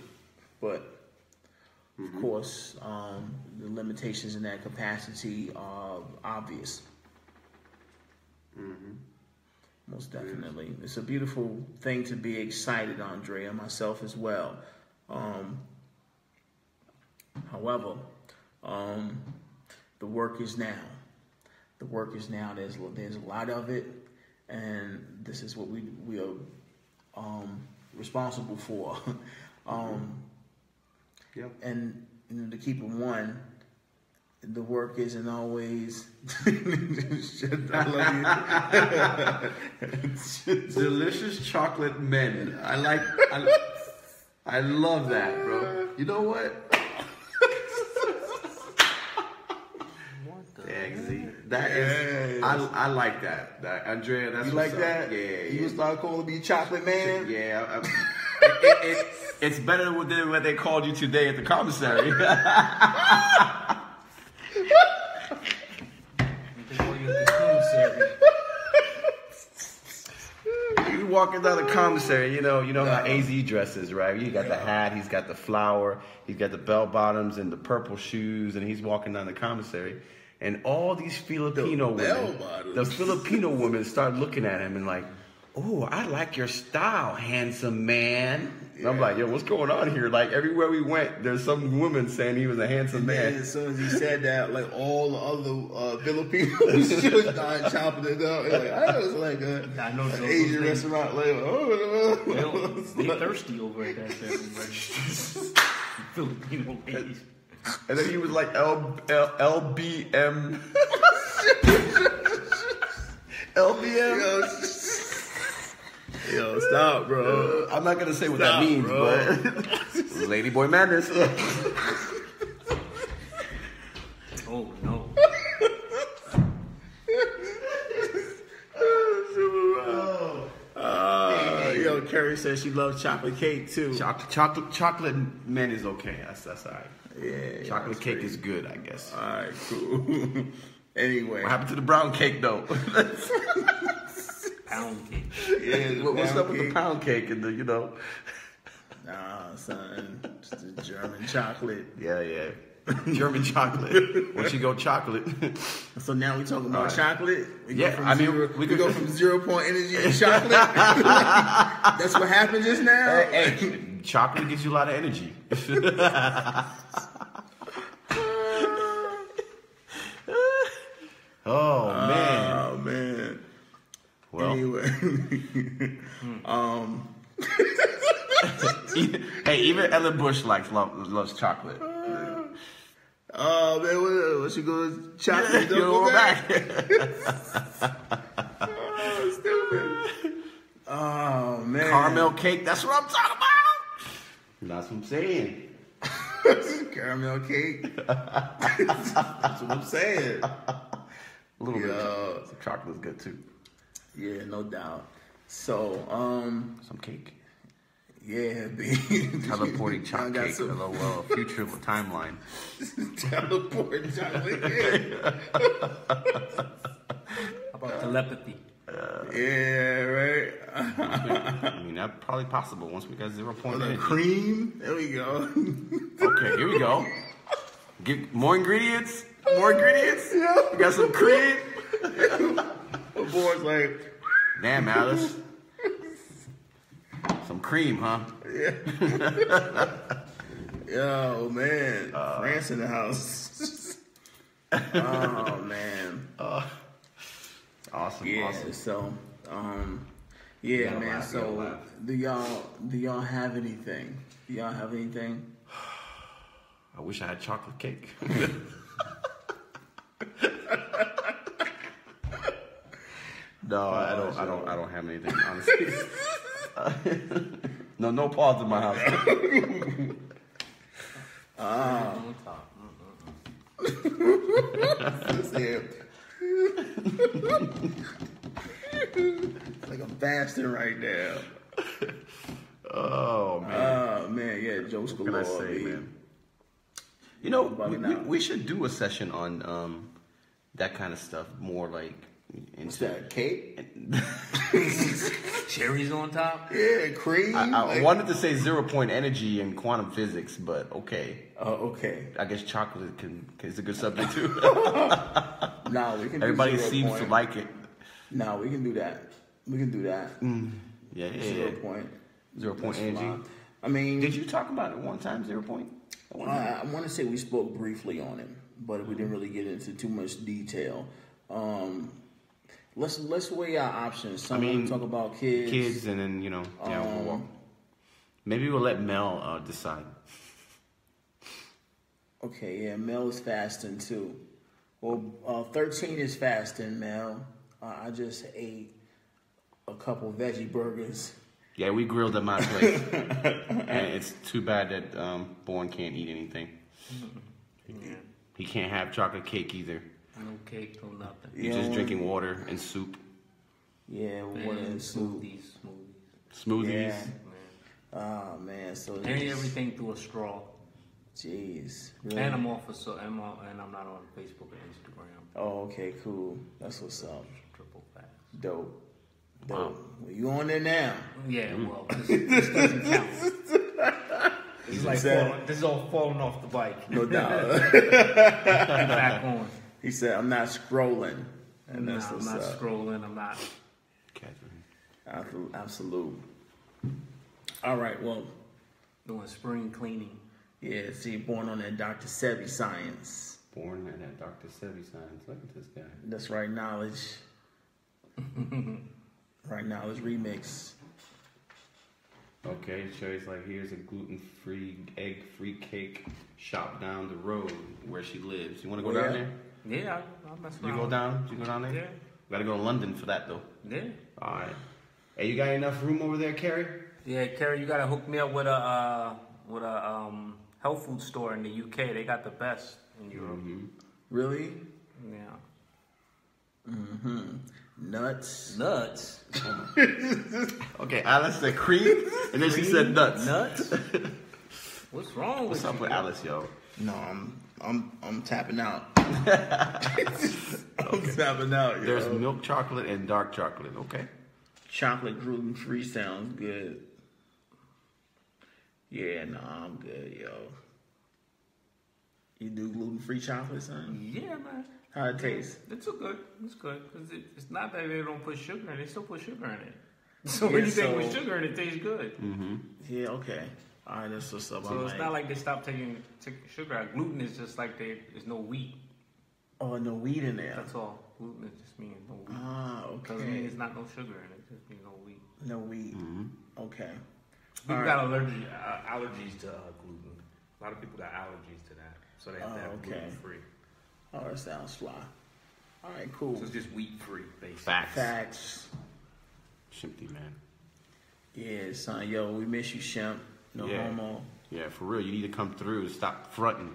But, of course, the limitations in that capacity are obvious. Most definitely. It's a beautiful thing to be excited, Andrea, myself as well. However, the work is now. The work is now. There's a lot of it, and this is what we are responsible for. And to keep it one, the work isn't always delicious chocolate men. I love that, bro. You know what? That is, I like that. Andrea, that's you like that? Yeah. You start calling me chocolate man? Yeah. It's better than what they called you today at the commissary. You walking down the commissary, you know how AZ dresses, right? You got the hat, he's got the flower, he's got the bell bottoms and the purple shoes, and he's walking down the commissary. And all these Filipino women start looking at him and like, oh, I like your style, handsome man. And I'm like, yo, what's going on here? Like, everywhere we went, there's some woman saying he was a handsome man. As soon as he said that, like, all the other Filipinos just started chopping it up. Like, I was like an Asian restaurant. Like, they thirsty over at that certain Filipino ladies. And then he was like, LBM. LBM? Yo, stop, bro. I'm not going to say what that means, bro. But Lady Boy Madness. Oh no. Yo, Carrie says she loves chocolate cake too. Chocolate man is okay. That's all right. Yeah, Chocolate cake is good, I guess. All right, cool. Anyway, What happened to the brown cake though? Pound cake. yeah, What's up with the cake? pound cake and the Nah, son, it's the German chocolate. Yeah. German chocolate. Once you go chocolate. So now we talking about All right. chocolate. We Yeah, I mean, we could go from 0 point energy to chocolate. That's what happened just now. Hey, chocolate gives you a lot of energy. Oh man. Oh man. Well, Anyway, hey, even Ellen Bush loves chocolate. oh man, what you go chocolate? You Don't go back. Oh, Stupid. Oh man, Caramel cake. That's what I'm talking about. That's what I'm saying. caramel cake. That's what I'm saying. A little bit. Yo. Some chocolate is good too. Yeah, no doubt. So, Some cake. yeah, B. Teleporting I chocolate got cake. some- Hello, future timeline. Teleporting chocolate cake. How about telepathy? Yeah, right. I mean, that's probably possible once we got 0 point The energy. cream. There we go. Okay, here we go. Get more ingredients. More ingredients. We got some cream. The boy's like, Damn, Alice. Some cream, huh? yo, man. France in the house. Oh, man. Awesome. Yeah, Awesome. so, yeah, gotta man. laugh, you gotta So, laugh. do y'all have anything? Do y'all have anything? I wish I had chocolate cake. No, I don't have anything, honestly. No pause in my house. On top. It's like I'm fasting right now. Oh man. Oh man, yeah, jokes What can I galore, say, B. man? You know, Bugging out. we should do a session on that kind of stuff, more like What's that, cake? Cherries on top. Yeah, cream. I like- wanted to say 0 point energy and quantum physics, but okay. Oh, okay. I guess chocolate is a good subject too. Nah, we can. Everybody do 0 seems point. to like it. Nah, we can do that. We can do that. Yeah. 0 point. 0 point That's energy. fine. I mean, Did you talk about it one time, 0 point? I want to say we spoke briefly on it, but we didn't really get into too much detail. Let's weigh our options. Some talk about kids. and then we'll maybe we'll let Mel decide. Okay, yeah, Mel is fasting too. Well, 13 is fasting, Mel. I just ate a couple veggie burgers. Yeah, we grilled at my place, and it's too bad that Bourne can't eat anything. Yeah. He can't have chocolate cake either. No cake, no nothing. He's just drinking water and soup, Yeah, water and soup. smoothies. Yeah. Oh man, so And everything through a straw. jeez. Really? And I'm off of and I'm not on Facebook and Instagram. Oh, okay, cool. That's what's up. Triple fast. Dope. Well, you on there now? Yeah, well, this doesn't count. This is like this is all falling off the bike. No doubt. Back on. He said, "I'm not scrolling," and Nah, that's I'm what's not up. scrolling. I'm not. Catherine. Absolute. All right. Well, Doing spring cleaning. yeah. See, born on that Dr. Sebi science. Born in that Dr. Sebi science. Look at this guy. That's right knowledge. Right knowledge remix. Okay, Sherry's like, here's a gluten-free, egg-free cake shop down the road where she lives. You want to go down there? Yeah, I'll mess around. You go down there? Yeah. We gotta go to London for that though. Yeah. All right. Hey, you got enough room over there, Carrie? Yeah, Carrie, you gotta hook me up with a with a health food store in the UK. They got the best in Europe. Really? Yeah. Nuts. Nuts. Okay, Alice said cream, and then she said nuts. Nuts. What's wrong What's with up you? with Alice, yo? No, I'm tapping out. I'm tapping out. Yo. There's milk chocolate and dark chocolate, okay? Chocolate gluten-free sounds good. Yeah, no, I'm good, yo. You do gluten-free chocolate, son? Yeah, man. How it taste? It's good. It's good. Because it's not that they don't put sugar in it. They still put sugar in it. So Yeah, anything so- with sugar in it tastes good. Yeah, okay. All right, that's what's up. So it's not like they stopped taking sugar out. Gluten is just like there's no wheat. Oh, no weed in there. That's all. Gluten is just means no wheat. Ah, Doesn't mean okay. it's not no sugar in it. It just means no wheat. No weed. Okay. People All got allergies to gluten. A lot of people got allergies to that. So they have to have okay. gluten free. Oh, that sounds fly. All right, cool. So it's just wheat free, basically. Facts. Shimpty, man. Yeah, son. Yo, we miss you, Shemp. No Yeah. homo. Yeah, for real. You need to come through and stop fronting.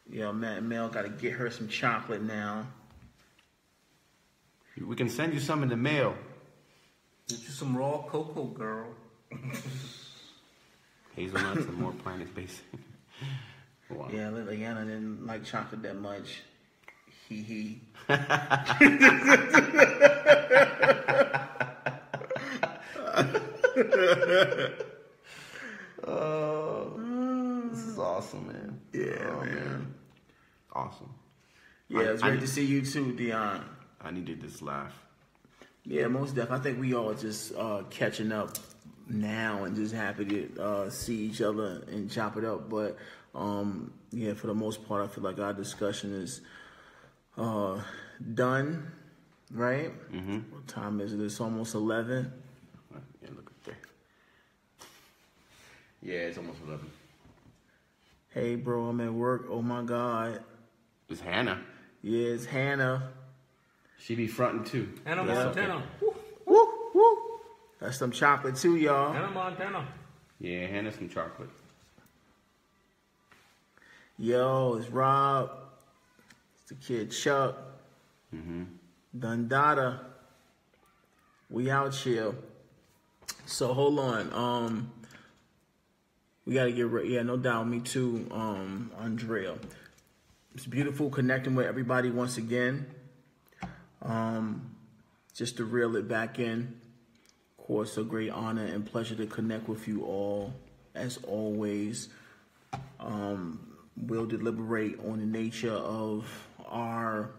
Yo, Mel got to get her some chocolate now. We can send you some in the mail. Get you some raw cocoa, girl. Hazelnuts and more plant-based. Wow. Yeah, Liliana didn't like chocolate that much. He. This is awesome, man. Yeah, man. Awesome. Yeah, it's great to see you too, Dion. I needed this laugh. Yeah, most definitely. I think we all just catching up now and just happy to see each other and chop it up. But yeah, for the most part, I feel like our discussion is done, right? Mm-hmm. What time is it? It's almost 11. Yeah, look up there. Yeah, it's almost 11. Hey, bro, I'm at work. Oh, my God. It's Hannah. Yeah, it's Hannah. She be fronting too. Hannah That's Montana. okay. Woo, woo. That's some chocolate too, y'all. Hannah Montana. Yeah, Hannah some chocolate. Yo, it's Rob. It's the kid Chuck. Dundada. We out here. So hold on. We gotta get ready. Yeah, no doubt. Me too, Andrea. It's beautiful connecting with everybody once again. Just to reel it back in. Of course, a great honor and pleasure to connect with you all, as always. We'll deliberate on the nature of our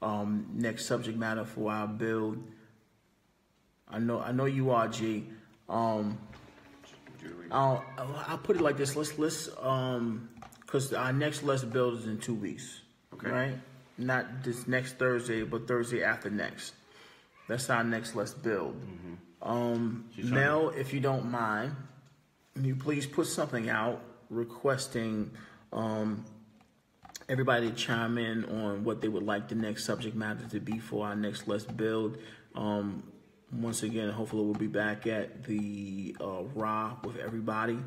next subject matter for our build. I know you are, G. I'll put it like this. Let's because our next Let's Build is in 2 weeks. Okay. Right? Not this next Thursday, but Thursday after next. That's our next Let's Build. Mel, if you don't mind, can you please put something out requesting everybody to chime in on what they would like the next subject matter to be for our next Let's Build. Once again, hopefully we'll be back at the Raw with everybody,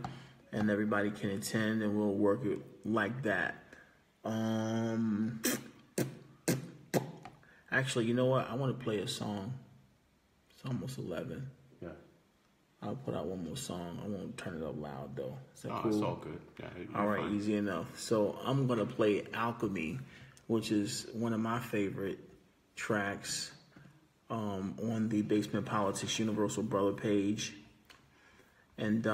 and everybody can attend, and we'll work it like that. Actually, you know what? I want to play a song. It's almost 11. Yeah. I'll put out one more song. I won't turn it up loud, though. Is that Oh, cool? it's all good. Yeah, you're All right, fine. easy enough. So I'm going to play Alchemy, which is one of my favorite tracks on the Basement Politics Universal Brother page. And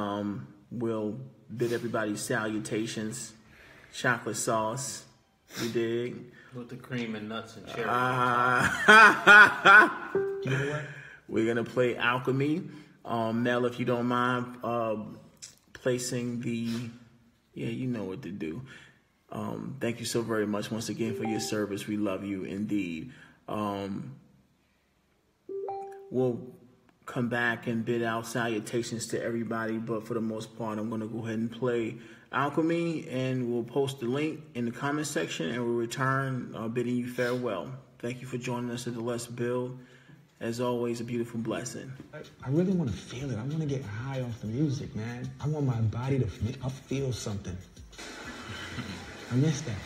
we'll bid everybody salutations. Chocolate sauce. You dig? With the cream and nuts and cherry. We're going to play Alchemy. Mel, if you don't mind placing the... Yeah, you know what to do. Thank you so very much once again for your service. We love you indeed. We'll come back and bid out salutations to everybody, but for the most part, I'm going to go ahead and play Alchemy, and we'll post the link in the comment section, and we'll return bidding you farewell. Thank you for joining us at the Let's Build, as always, a beautiful blessing. I really want to feel it. I want to get high off the music, man. I want my body to feel something. I miss that.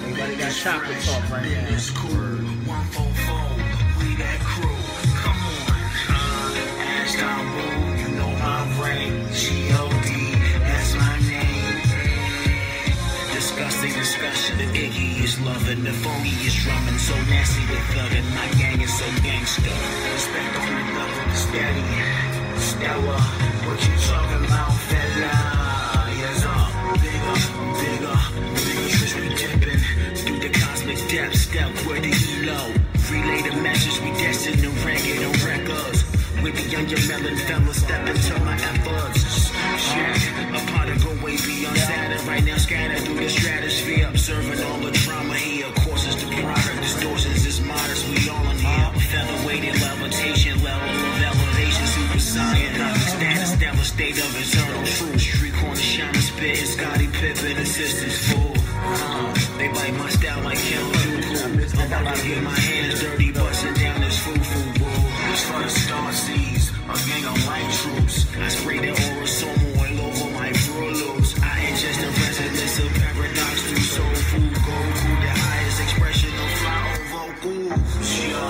Everybody got chocolate talk right now. It's cool. 144, we that crew. Come on. Istanbul, you know my rank. G.O.D., that's my name. Disgusting discussion. The Iggy is loving. The phony is drumming. So nasty with thugging. My gang is so gangster. Respect on the level. Steady. Stella. What you talking about, fella? Yes, bigger. Trish we dipping. Through the cosmic depths. Step where the low. Relay the message. We destined to rank it on records. With the younger melon fellas, step into my efforts. Yeah, a part of go way beyond Saturn. Right now, scattered through the stratosphere. Observing all the drama here. Of course, it's the product. Distortions is modest. We all in here. Featherweighted levitation. Level of elevation. Super science. Status, stellar state of eternal truth. Street corner shining spit. Scotty Pippen, assistance fool. They bite my style like Kel Juku. I'm about to get my hands dirty, busting down this foo-foo bull. It's for the star seas, a gang of white troops. I spray the orosomo all over my furloughs. I ingest the resonance of paradox through soul food. Goku, the highest expression of fly on vocals. Yo,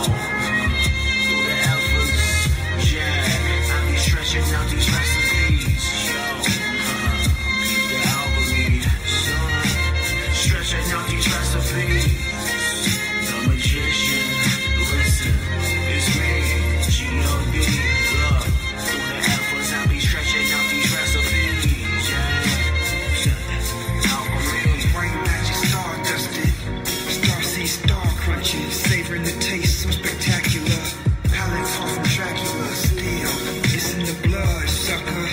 through the efforts, yeah. I be stretching out these recipes. Yo, the alchemy, son. Stretching out these recipes. The magician, listen, it's me. G.O.D. Look, through the efforts I be stretching out these recipes, yeah. Alchemy, Brain magic, star dusted. Starseed, star crunching. Savoring the taste, so spectacular. Palate far from Dracula. Still, it's in the blood, sucker.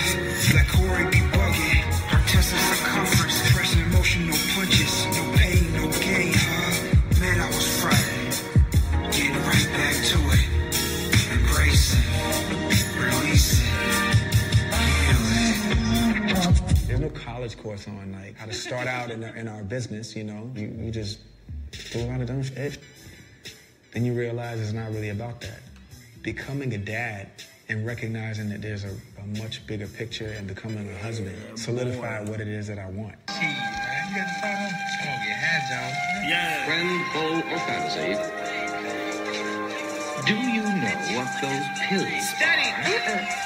Black Corey be bugging. Artesian circumference. Fresh and emotional punches. No pain, no gain, huh? Man, I was frightened. Getting right back to it. Embrace it, release it, heal it. There's no college course on like how to start out in our business, you know. You just do a lot of dumb shit. Then you realize it's not really about that. Becoming a dad and recognizing that there's a much bigger picture and becoming a husband solidify what it is that I want. Friend, foe, or fantasy, do you know what those pills are?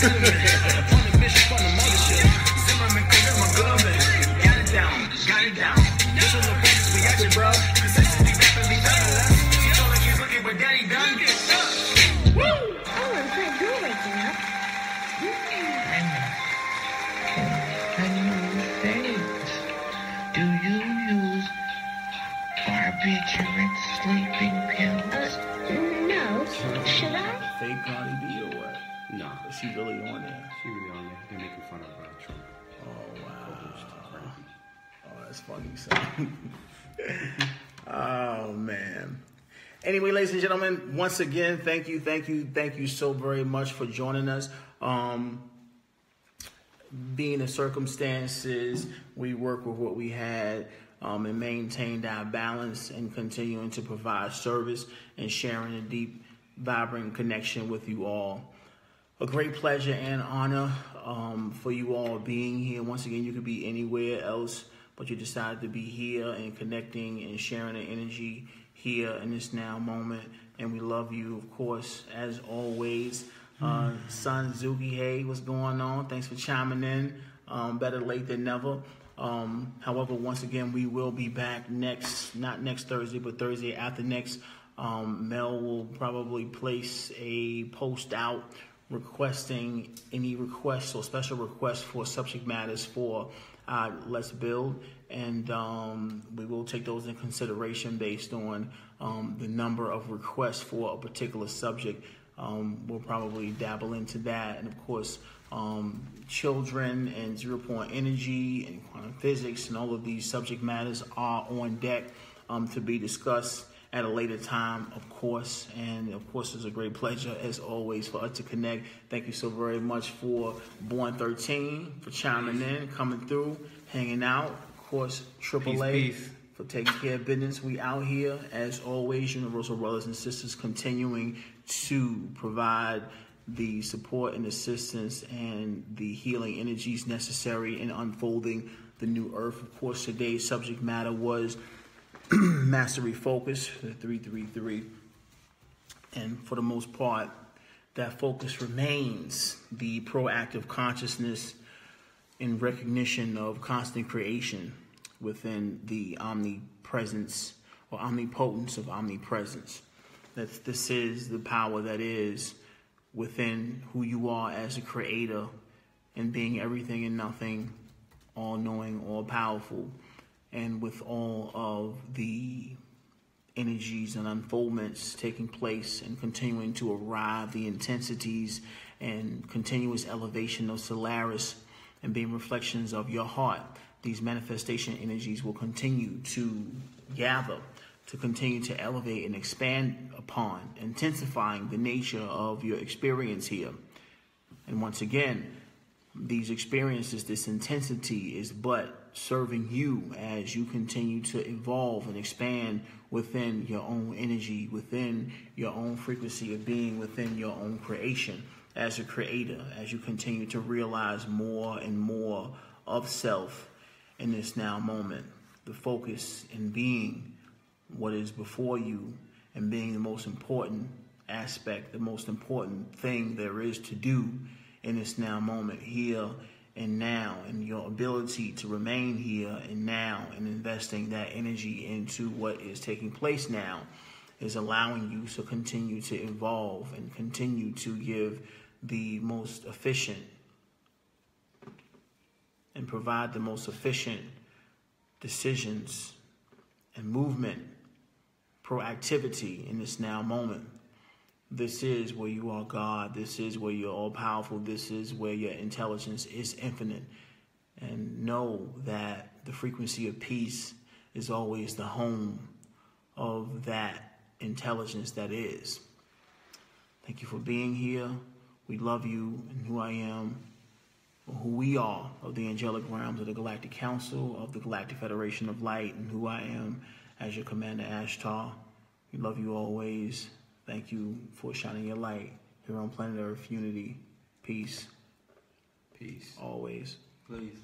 Zimmerman, on a mission from the mothership. Zimmerman, charisma, good man. Got it down. This was a business we got you, bro. Consistency, rapidly done. She told her kids looking, but daddy done. what? No. Is she really on there? She really on there. They're making fun of Trump. Oh, wow. Oh, that's funny. So. Oh, man. Anyway, ladies and gentlemen, once again, thank you so very much for joining us. Being the circumstances, we work with what we had and maintained our balance and continuing to provide service and sharing a deep, vibrant connection with you all. A great pleasure and honor for you all being here. Once again, you could be anywhere else, but you decided to be here and connecting and sharing the energy here in this now moment. And we love you, of course, as always. Son Zuki, hey, what's going on? Thanks for chiming in. Better late than never. However, once again, we will be back not next Thursday, but Thursday after next. Mel will probably place a post out requesting any requests or special requests for subject matters for Let's Build. And we will take those in consideration based on the number of requests for a particular subject. We'll probably dabble into that. And of course, children and 0-point energy and quantum physics and all of these subject matters are on deck to be discussed at a later time, of course. And of course, it's a great pleasure, as always, for us to connect. Thank you so very much for Born 13, for chiming in, coming through, hanging out. Of course, AAA. Peace. For taking care of business. We out here, as always, Universal Brothers and Sisters, continuing to provide the support and assistance and the healing energies necessary in unfolding the new earth. Of course, today's subject matter was Mastery Focus, the 333. And for the most part, that focus remains the proactive consciousness in recognition of constant creation within the omnipresence or omnipotence of omnipresence. This is the power that is within who you are as a creator and being everything and nothing, all-knowing, all-powerful, and with all of the energies and unfoldments taking place and continuing to arrive, the intensities and continuous elevation of Solaris and being reflections of your heart. These manifestation energies will continue to gather, to continue to elevate and expand upon, intensifying the nature of your experience here. And once again, these experiences, this intensity is but serving you as you continue to evolve and expand within your own energy, within your own frequency of being, within your own creation as a creator, as you continue to realize more and more of self in this now moment. The focus in being what is before you and being the most important aspect, the most important thing there is to do in this now moment, here and now, and your ability to remain here and now and investing that energy into what is taking place now is allowing you to continue to evolve and continue to give the most efficient and provide the most efficient decisions and movement, proactivity in this now moment. This is where you are God. This is where you're all-powerful. This is where your intelligence is infinite. And know that the frequency of peace is always the home of that intelligence that is. Thank you for being here. We love you and who I am, who we are, of the angelic realms of the Galactic Council, of the Galactic Federation of Light, and who I am as your Commander Ashtar. We love you always. Thank you for shining your light here on planet Earth. Unity, peace, Peace. always. Please.